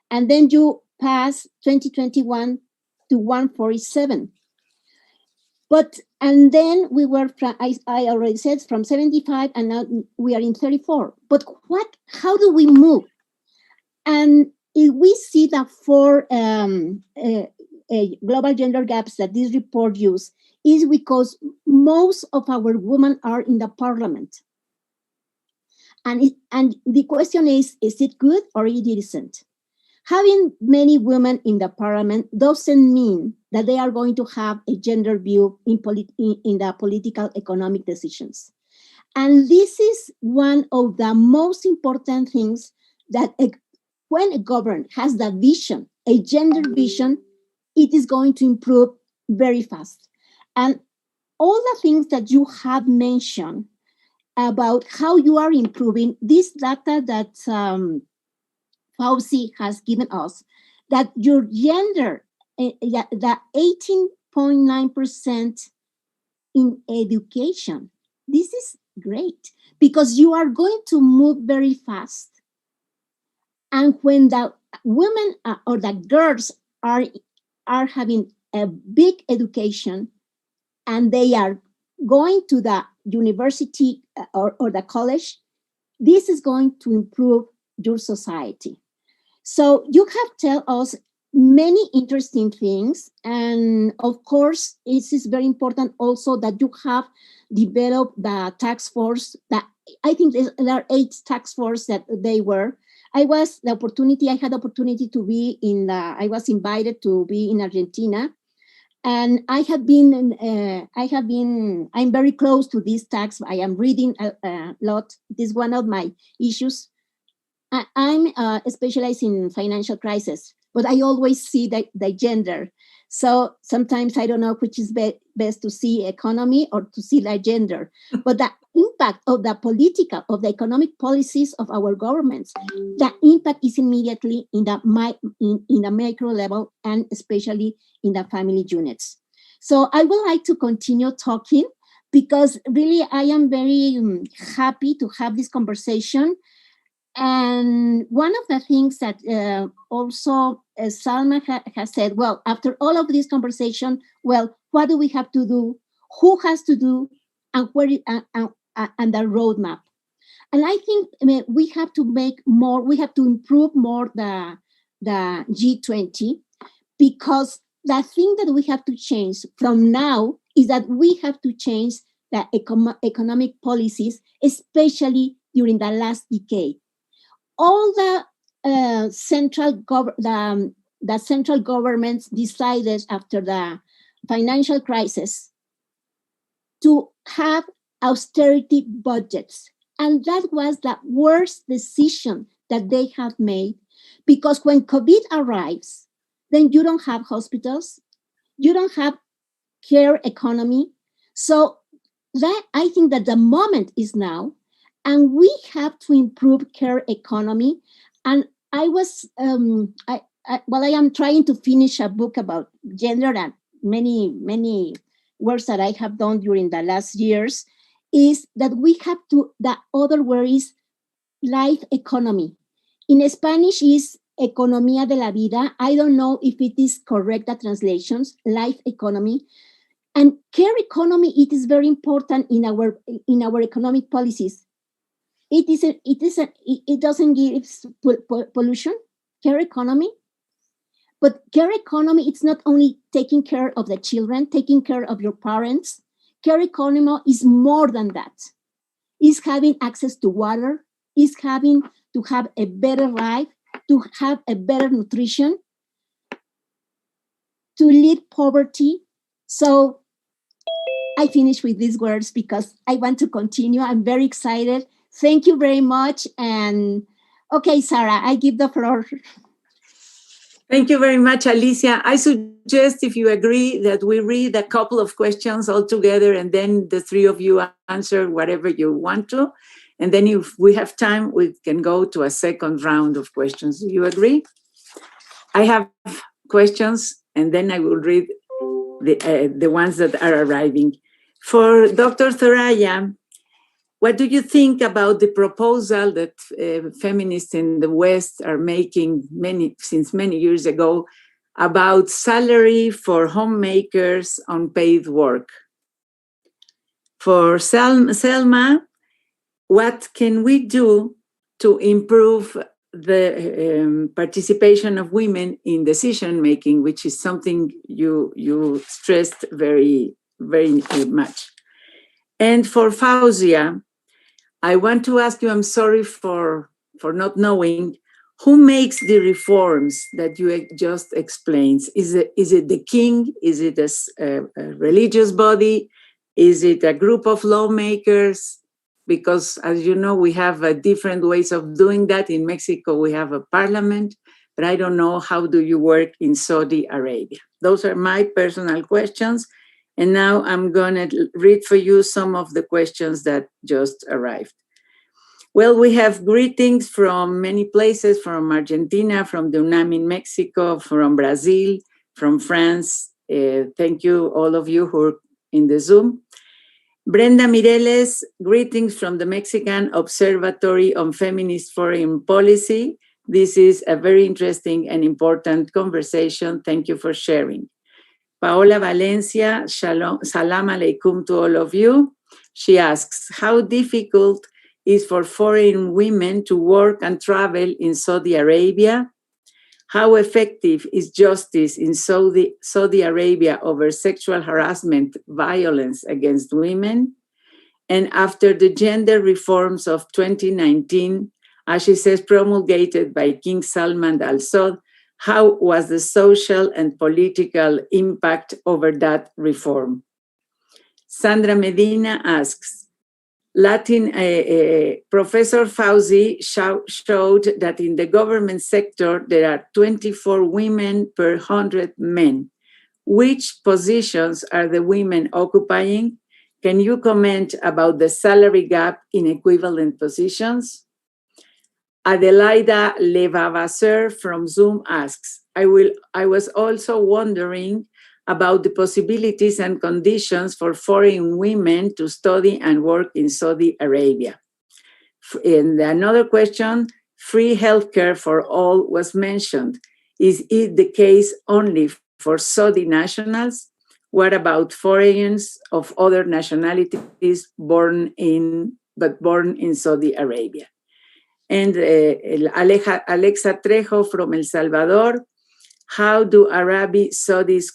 and then you passed 2021 to 147. And then we were from, I already said, from 75, and now we are in 34. But how do we move? And if we see the 4 global gender gaps that this report uses, is because most of our women are in the parliament. And the question is it good or it isn't? Having many women in the parliament doesn't mean that they are going to have a gender view in the political economic decisions. And this is one of the most important things that when a government has the vision, a gender vision, it is going to improve very fast. And all the things that you have mentioned about how you are improving, this data that Fawziah has given us, that your gender, the 18.9% in education, this is great because you are going to move very fast. And when the women or the girls are having a big education and they are going to the university or the college, this is going to improve your society. So you have told us many interesting things. And of course, it is very important also that you have developed the task force. That I think there are 8 task force that they were. I had the opportunity to be I was invited to be in Argentina. And I'm very close to these tasks. I am reading a lot. It is one of my issues. I'm specialized in financial crisis, but I always see the gender. So sometimes I don't know which is best to see economy or to see the gender. But the impact of the economic policies of our governments, the impact is immediately in the micro level and especially in the family units. So I would like to continue talking because really I am very happy to have this conversation. And one of the things that also Salma has said, well, after all of this conversation, well, what do we have to do? Who has to do? And where and the roadmap. And I think we have to make more. We have to improve more the G20 because the thing that we have to change from now is that we have to change the economic policies, especially during the last decade. All the central governments decided after the financial crisis to have austerity budgets. And that was the worst decision that they have made because when COVID arrives, then you don't have hospitals, you don't have care economy. So that I think that the moment is now, and we have to improve care economy. And I am trying to finish a book about gender and many works that I have done during the last years, is that we have to, the other word is life economy. In Spanish is economía de la vida. I don't know if it is correct, the translations, life economy. And care economy, it is very important in our economic policies. It doesn't give pollution, care economy, But care economy, it's not only taking care of the children, taking care of your parents. Care economy is more than that. It's having access to water, it's having to have a better life, to have a better nutrition, to leave poverty. So I finish with these words because I want to continue. I'm very excited. Thank you very much. And okay, Sara, I give the floor. Thank you very much, Alicia. I suggest, if you agree, that we read a couple of questions all together and then the three of you answer whatever you want to. And then if we have time, we can go to a second round of questions. Do you agree? I have questions and then I will read the ones that are arriving. For Dr. Thoraya, what do you think about the proposal that feminists in the West are making since many years ago about salary for homemakers on paid work? For Salma, what can we do to improve the participation of women in decision-making, which is something you stressed very, very much. And for Fawziah, I want to ask you, I'm sorry for not knowing, who makes the reforms that you just explained? Is it the king? Is it a religious body? Is it a group of lawmakers? Because, as you know, we have different ways of doing that. In Mexico, we have a parliament, but I don't know, how do you work in Saudi Arabia? Those are my personal questions. And now I'm going to read for you some of the questions that just arrived. Well, we have greetings from many places, from Argentina, from the UNAM in Mexico, from Brazil, from France. Thank you, all of you who are in the Zoom. Brenda Mireles, greetings from the Mexican Observatory on Feminist Foreign Policy. This is a very interesting and important conversation. Thank you for sharing. Paola Valencia, shalom, salam alaikum to all of you. She asks, how difficult is for foreign women to work and travel in Saudi Arabia? How effective is justice in Saudi Arabia over sexual harassment, violence against women? And after the gender reforms of 2019, as she says, promulgated by King Salman Al-Saud, how was the social and political impact over that reform? Sandra Medina asks, Professor Fauzi showed that in the government sector, there are 24 women per 100 men. Which positions are the women occupying? Can you comment about the salary gap in equivalent positions? Adelaida Levavasseur from Zoom asks, I was also wondering about the possibilities and conditions for foreign women to study and work in Saudi Arabia. And another question, free healthcare for all was mentioned. Is it the case only for Saudi nationals? What about foreigners of other nationalities born in Saudi Arabia? And Alexa Trejo from El Salvador, how do Arabi-Saudi's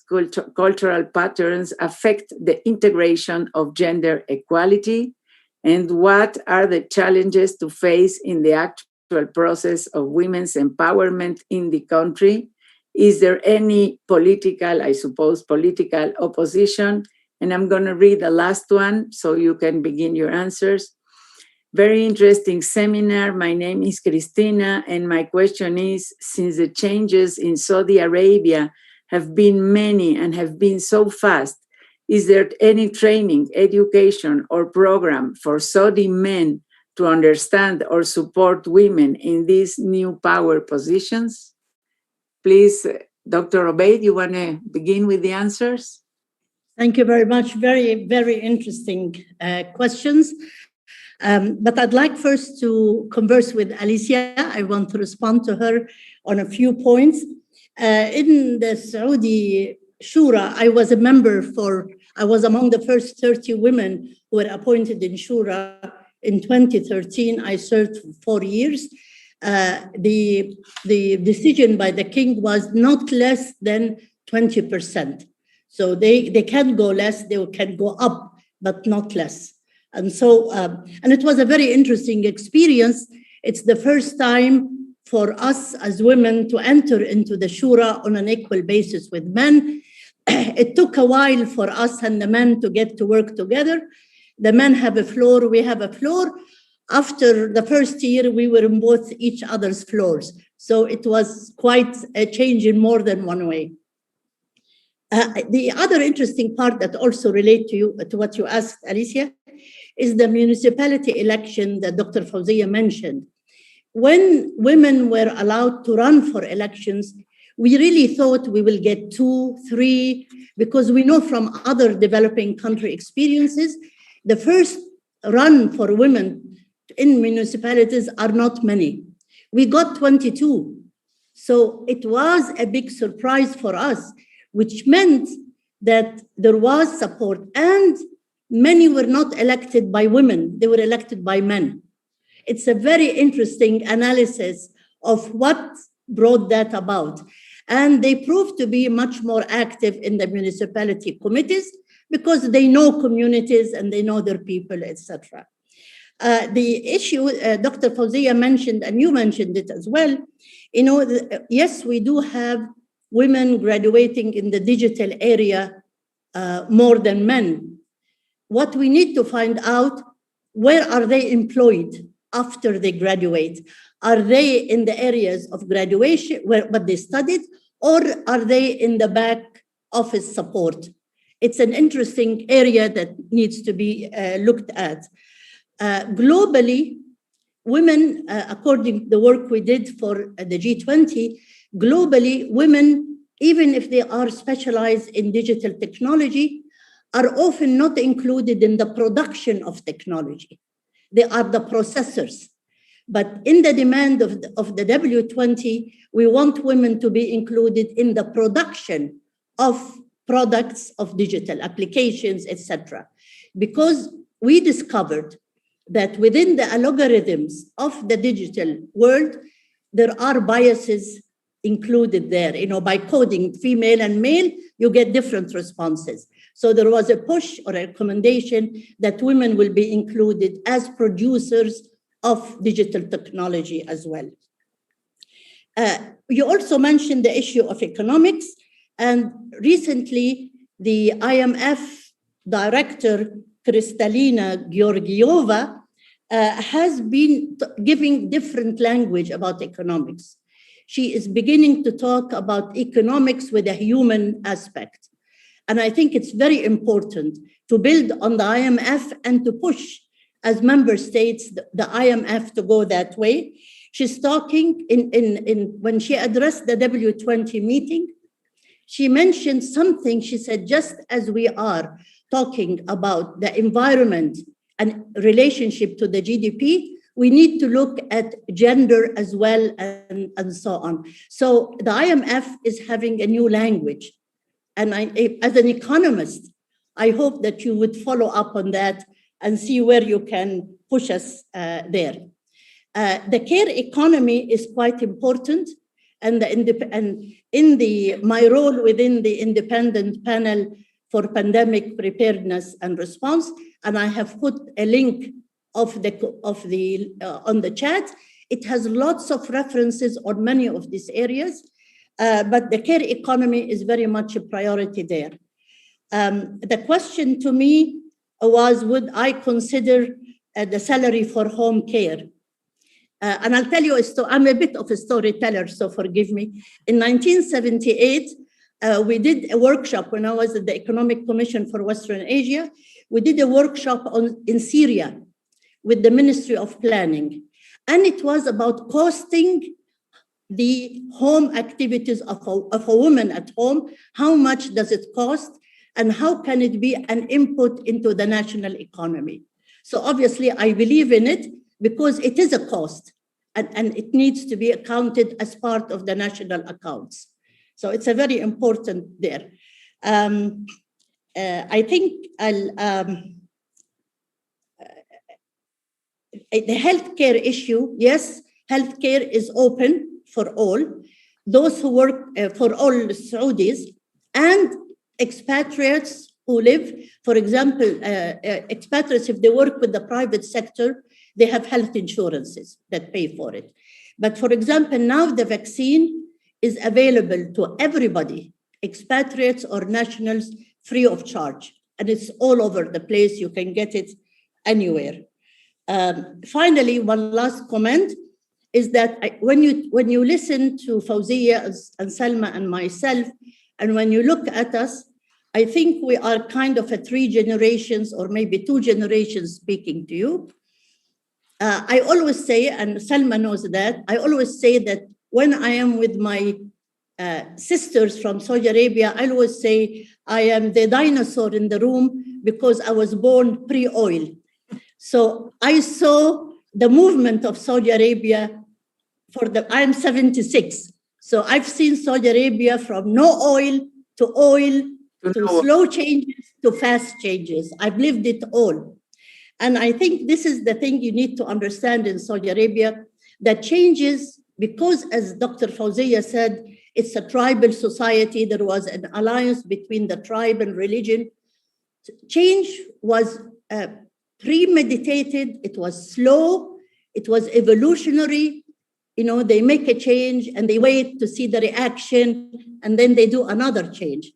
cultural patterns affect the integration of gender equality? And what are the challenges to face in the actual process of women's empowerment in the country? Is there any political opposition? And I'm going to read the last one so you can begin your answers. Very interesting seminar. My name is Cristina, and my question is, since the changes in Saudi Arabia have been many and have been so fast, is there any training, education, or program for Saudi men to understand or support women in these new power positions? Please, Dr. Obaid, you want to begin with the answers? Thank you very much. Very, very interesting questions. But I'd like first to converse with Alicia. I want to respond to her on a few points. In the Saudi Shura, I was among the first 30 women who were appointed in Shura in 2013. I served for 4 years. the decision by the king was not less than 20%. So they can go less, they can go up, but not less. And so, and it was a very interesting experience. It's the first time for us as women to enter into the shura on an equal basis with men. It took a while for us and the men to get to work together. The men have a floor, we have a floor. After the first year, we were in both each other's floors. So it was quite a change in more than one way. The other interesting part that also relates to what you asked, Alicia, is the municipality election that Dr. Fawziah mentioned. When women were allowed to run for elections, we really thought we will get 2, 3, because we know from other developing country experiences, the first run for women in municipalities are not many. We got 22. So it was a big surprise for us, which meant that there was support, and many were not elected by women, they were elected by men. It's a very interesting analysis of what brought that about. And they proved to be much more active in the municipality committees because they know communities and they know their people, etc. The issue Dr. Fawziah mentioned, and you mentioned it as well, yes, we do have women graduating in the digital area more than men. What we need to find out, where are they employed after they graduate? Are they in the areas of graduation what they studied, or are they in the back office support? It's an interesting area that needs to be looked at. Globally, women, according to the work we did for the G20, globally, women, even if they are specialized in digital technology, are often not included in the production of technology. They are the processors. But in the demand of the W20, we want women to be included in the production of products of digital applications, etc. Because we discovered that within the algorithms of the digital world, there are biases included there. By coding female and male, you get different responses. So there was a push or a recommendation that women will be included as producers of digital technology as well. You also mentioned the issue of economics, and recently the IMF director, Kristalina Georgieva, has been giving different language about economics. She is beginning to talk about economics with a human aspect. And I think it's very important to build on the IMF and to push as member states, the IMF to go that way. She's talking when she addressed the W20 meeting, she mentioned something. She said, just as we are talking about the environment and relationship to the GDP, we need to look at gender as well and so on. So the IMF is having a new language. And as an economist, I hope that you would follow up on that and see where you can push us there. The care economy is quite important, and my role within the independent panel for pandemic preparedness and response, and I have put a link on the chat. It has lots of references on many of these areas, but the care economy is very much a priority there. The question to me was, would I consider the salary for home care? And I'll tell you, I'm a bit of a storyteller, so forgive me. In 1978, we did a workshop when I was at the Economic Commission for Western Asia. We did a workshop in Syria with the Ministry of Planning. And it was about costing the home activities of a woman at home. How much does it cost? And how can it be an input into the national economy? So obviously, I believe in it because it is a cost and it needs to be accounted as part of the national accounts. So it's a very important there. I think the healthcare issue, yes, healthcare is open for all, those who work for all Saudis, and expatriates who live, for example, expatriates, if they work with the private sector, they have health insurances that pay for it. But for example, now the vaccine is available to everybody, expatriates or nationals, free of charge. And it's all over the place. You can get it anywhere. Finally, one last comment is that when you listen to Fawziah and Salma and myself, and when you look at us, I think we are kind of a 3 generations or maybe 2 generations speaking to you. I always say, and Salma knows that, I always say that when I am with my sisters from Saudi Arabia, I always say I am the dinosaur in the room because I was born pre-oil. So I saw the movement of Saudi Arabia I'm 76. So I've seen Saudi Arabia from no oil to oil, to slow changes, to fast changes. I've lived it all. And I think this is the thing you need to understand in Saudi Arabia, that changes, because as Dr. Fawziah said, it's a tribal society. There was an alliance between the tribe and religion. Change was premeditated. It was slow. It was evolutionary. You know, they make a change and they wait to see the reaction, and then they do another change.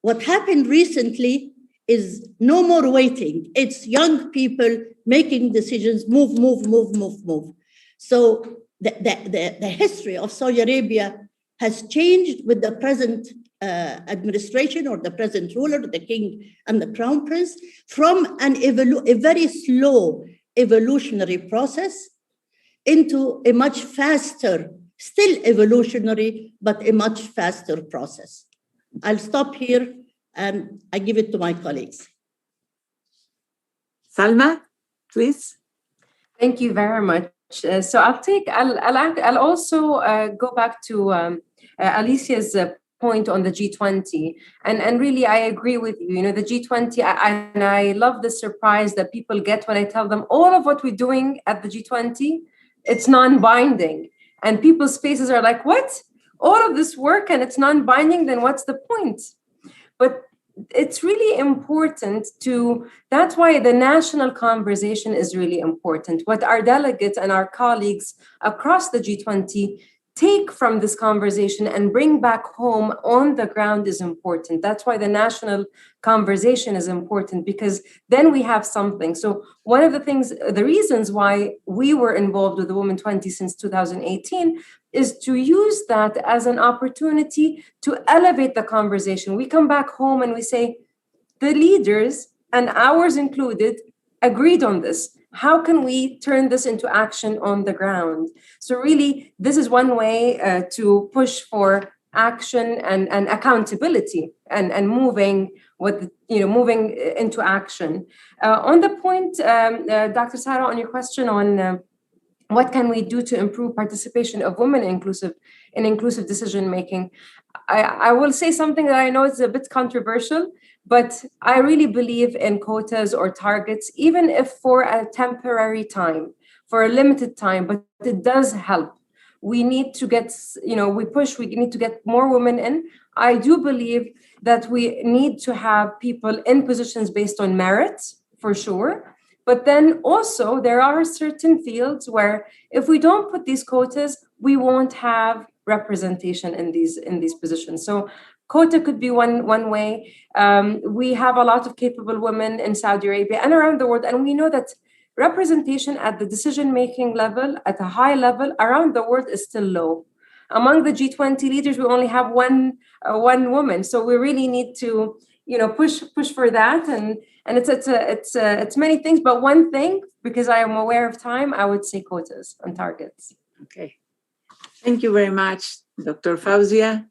What happened recently is no more waiting. It's young people making decisions, move. So the history of Saudi Arabia has changed with the present administration or the present ruler, the king and the crown prince, from a very slow evolutionary process into a much faster, still evolutionary, but a much faster process. I'll stop here and I give it to my colleagues. Salma, please. Thank you very much. So I'll also go back to Alicia's point on the G20, and really I agree with you. You know, the G20, and I love the surprise that people get when I tell them all of what we're doing at the G20, it's non-binding, and people's faces are like, what? All of this work and it's non-binding, then what's the point? But it's really important that's why the national conversation is really important. What our delegates and our colleagues across the G20 take from this conversation and bring back home on the ground is important. That's why the national conversation is important, because then we have something. So one of the reasons why we were involved with the Women 20 since 2018 is to use that as an opportunity to elevate the conversation. We come back home and we say, the leaders, and ours included, agreed on this. How can we turn this into action on the ground? So really, this is one way to push for action and accountability and moving into action. On the point, Dr. Sara, on your question on what can we do to improve participation of women in inclusive decision making, I will say something that I know is a bit controversial, but I really believe in quotas or targets, even if for a temporary time, for a limited time, but it does help. We need to get, we need to get more women in. I do believe that we need to have people in positions based on merit, for sure. But then also there are certain fields where if we don't put these quotas, we won't have representation in these positions. So quota could be one way. We have a lot of capable women in Saudi Arabia and around the world, and we know that representation at the decision-making level, at a high level around the world, is still low. Among the G20 leaders, we only have one woman. So we really need to, push for that. And it's many things, but one thing, because I am aware of time, I would say quotas and targets. Okay. Thank you very much, Dr. Fawziah.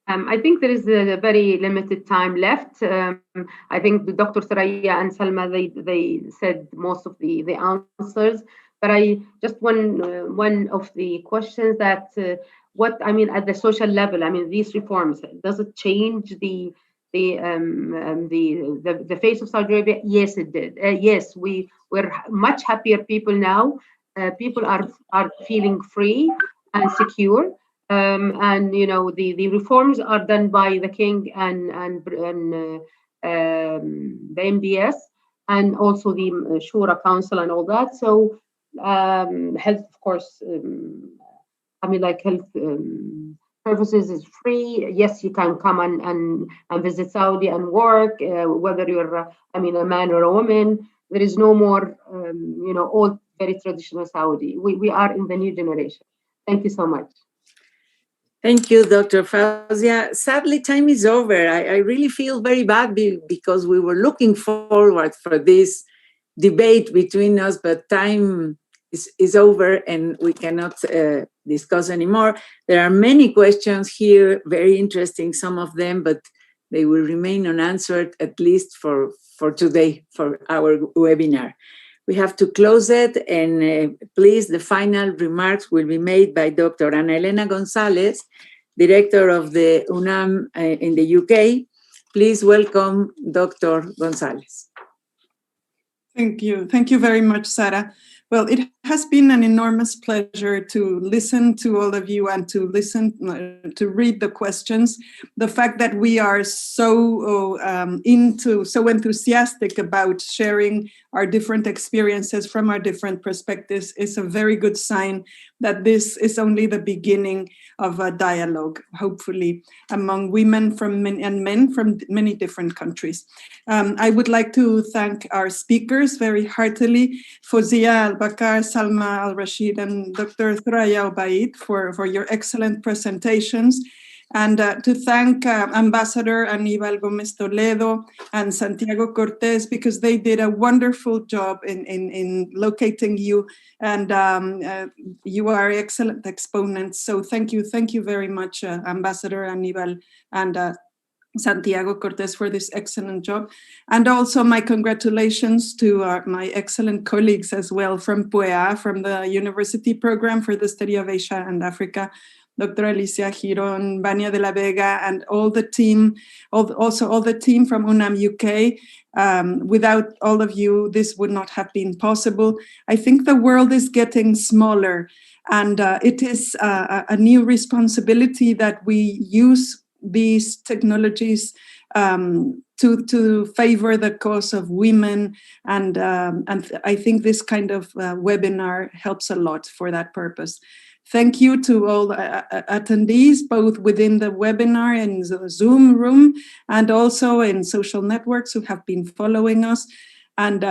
I think there is a very limited time left. I think Dr. Thoraya and Salma, they said most of the answers, but I just one of the questions that at the social level, these reforms, does it change the face of Saudi Arabia? Yes, it did. Yes, we're much happier people now. people are feeling free and secure. And the reforms are done by the king and the MBS, and also the Shura Council and all that. So health, of course, health services is free. Yes, you can come and visit Saudi and work, whether you're a man or a woman. There is no more old, very traditional Saudi. We are in the new generation. Thank you so much. Thank you, Dr. Fawziah. Sadly, time is over. I really feel very bad because we were looking forward for this debate between us, but time is over and we cannot discuss anymore. There are many questions here, very interesting, some of them, but they will remain unanswered, at least for today, for our webinar. We have to close it, and please, the final remarks will be made by Dr. Elena González, Director of the UNAM in the UK. Please welcome Dr. González. Thank you. Thank you very much, Sara. Well, it has been an enormous pleasure to listen to all of you and to read the questions. The fact that we are so enthusiastic about sharing our different experiences from our different perspectives is a very good sign that this is only the beginning of a dialogue, hopefully, among women and men from many different countries. I would like to thank our speakers very heartily, Fawziah, Albakr, Zalma Al-Rashid, and Dr. Thoraya, Obaid, for your excellent presentations. And to thank Ambassador Aníbal Gómez Toledo and Santiago Cortés, because they did a wonderful job in locating you, and you are excellent exponents. So thank you very much, Ambassador Aníbal and Santiago Cortés, for this excellent job. And also my congratulations to my excellent colleagues as well from PUEAA, from the University Program for the Study of Asia and Africa, Dr. Alicia, Girón, Vania de la Vega, and all the team, also all the team from UNAM UK. Without all of you, this would not have been possible. I think the world is getting smaller, and it is a new responsibility that we use these technologies to favor the cause of women, and I think this kind of webinar helps a lot for that purpose. Thank you to all attendees, both within the webinar and the Zoom room, and also in social networks who have been following us. And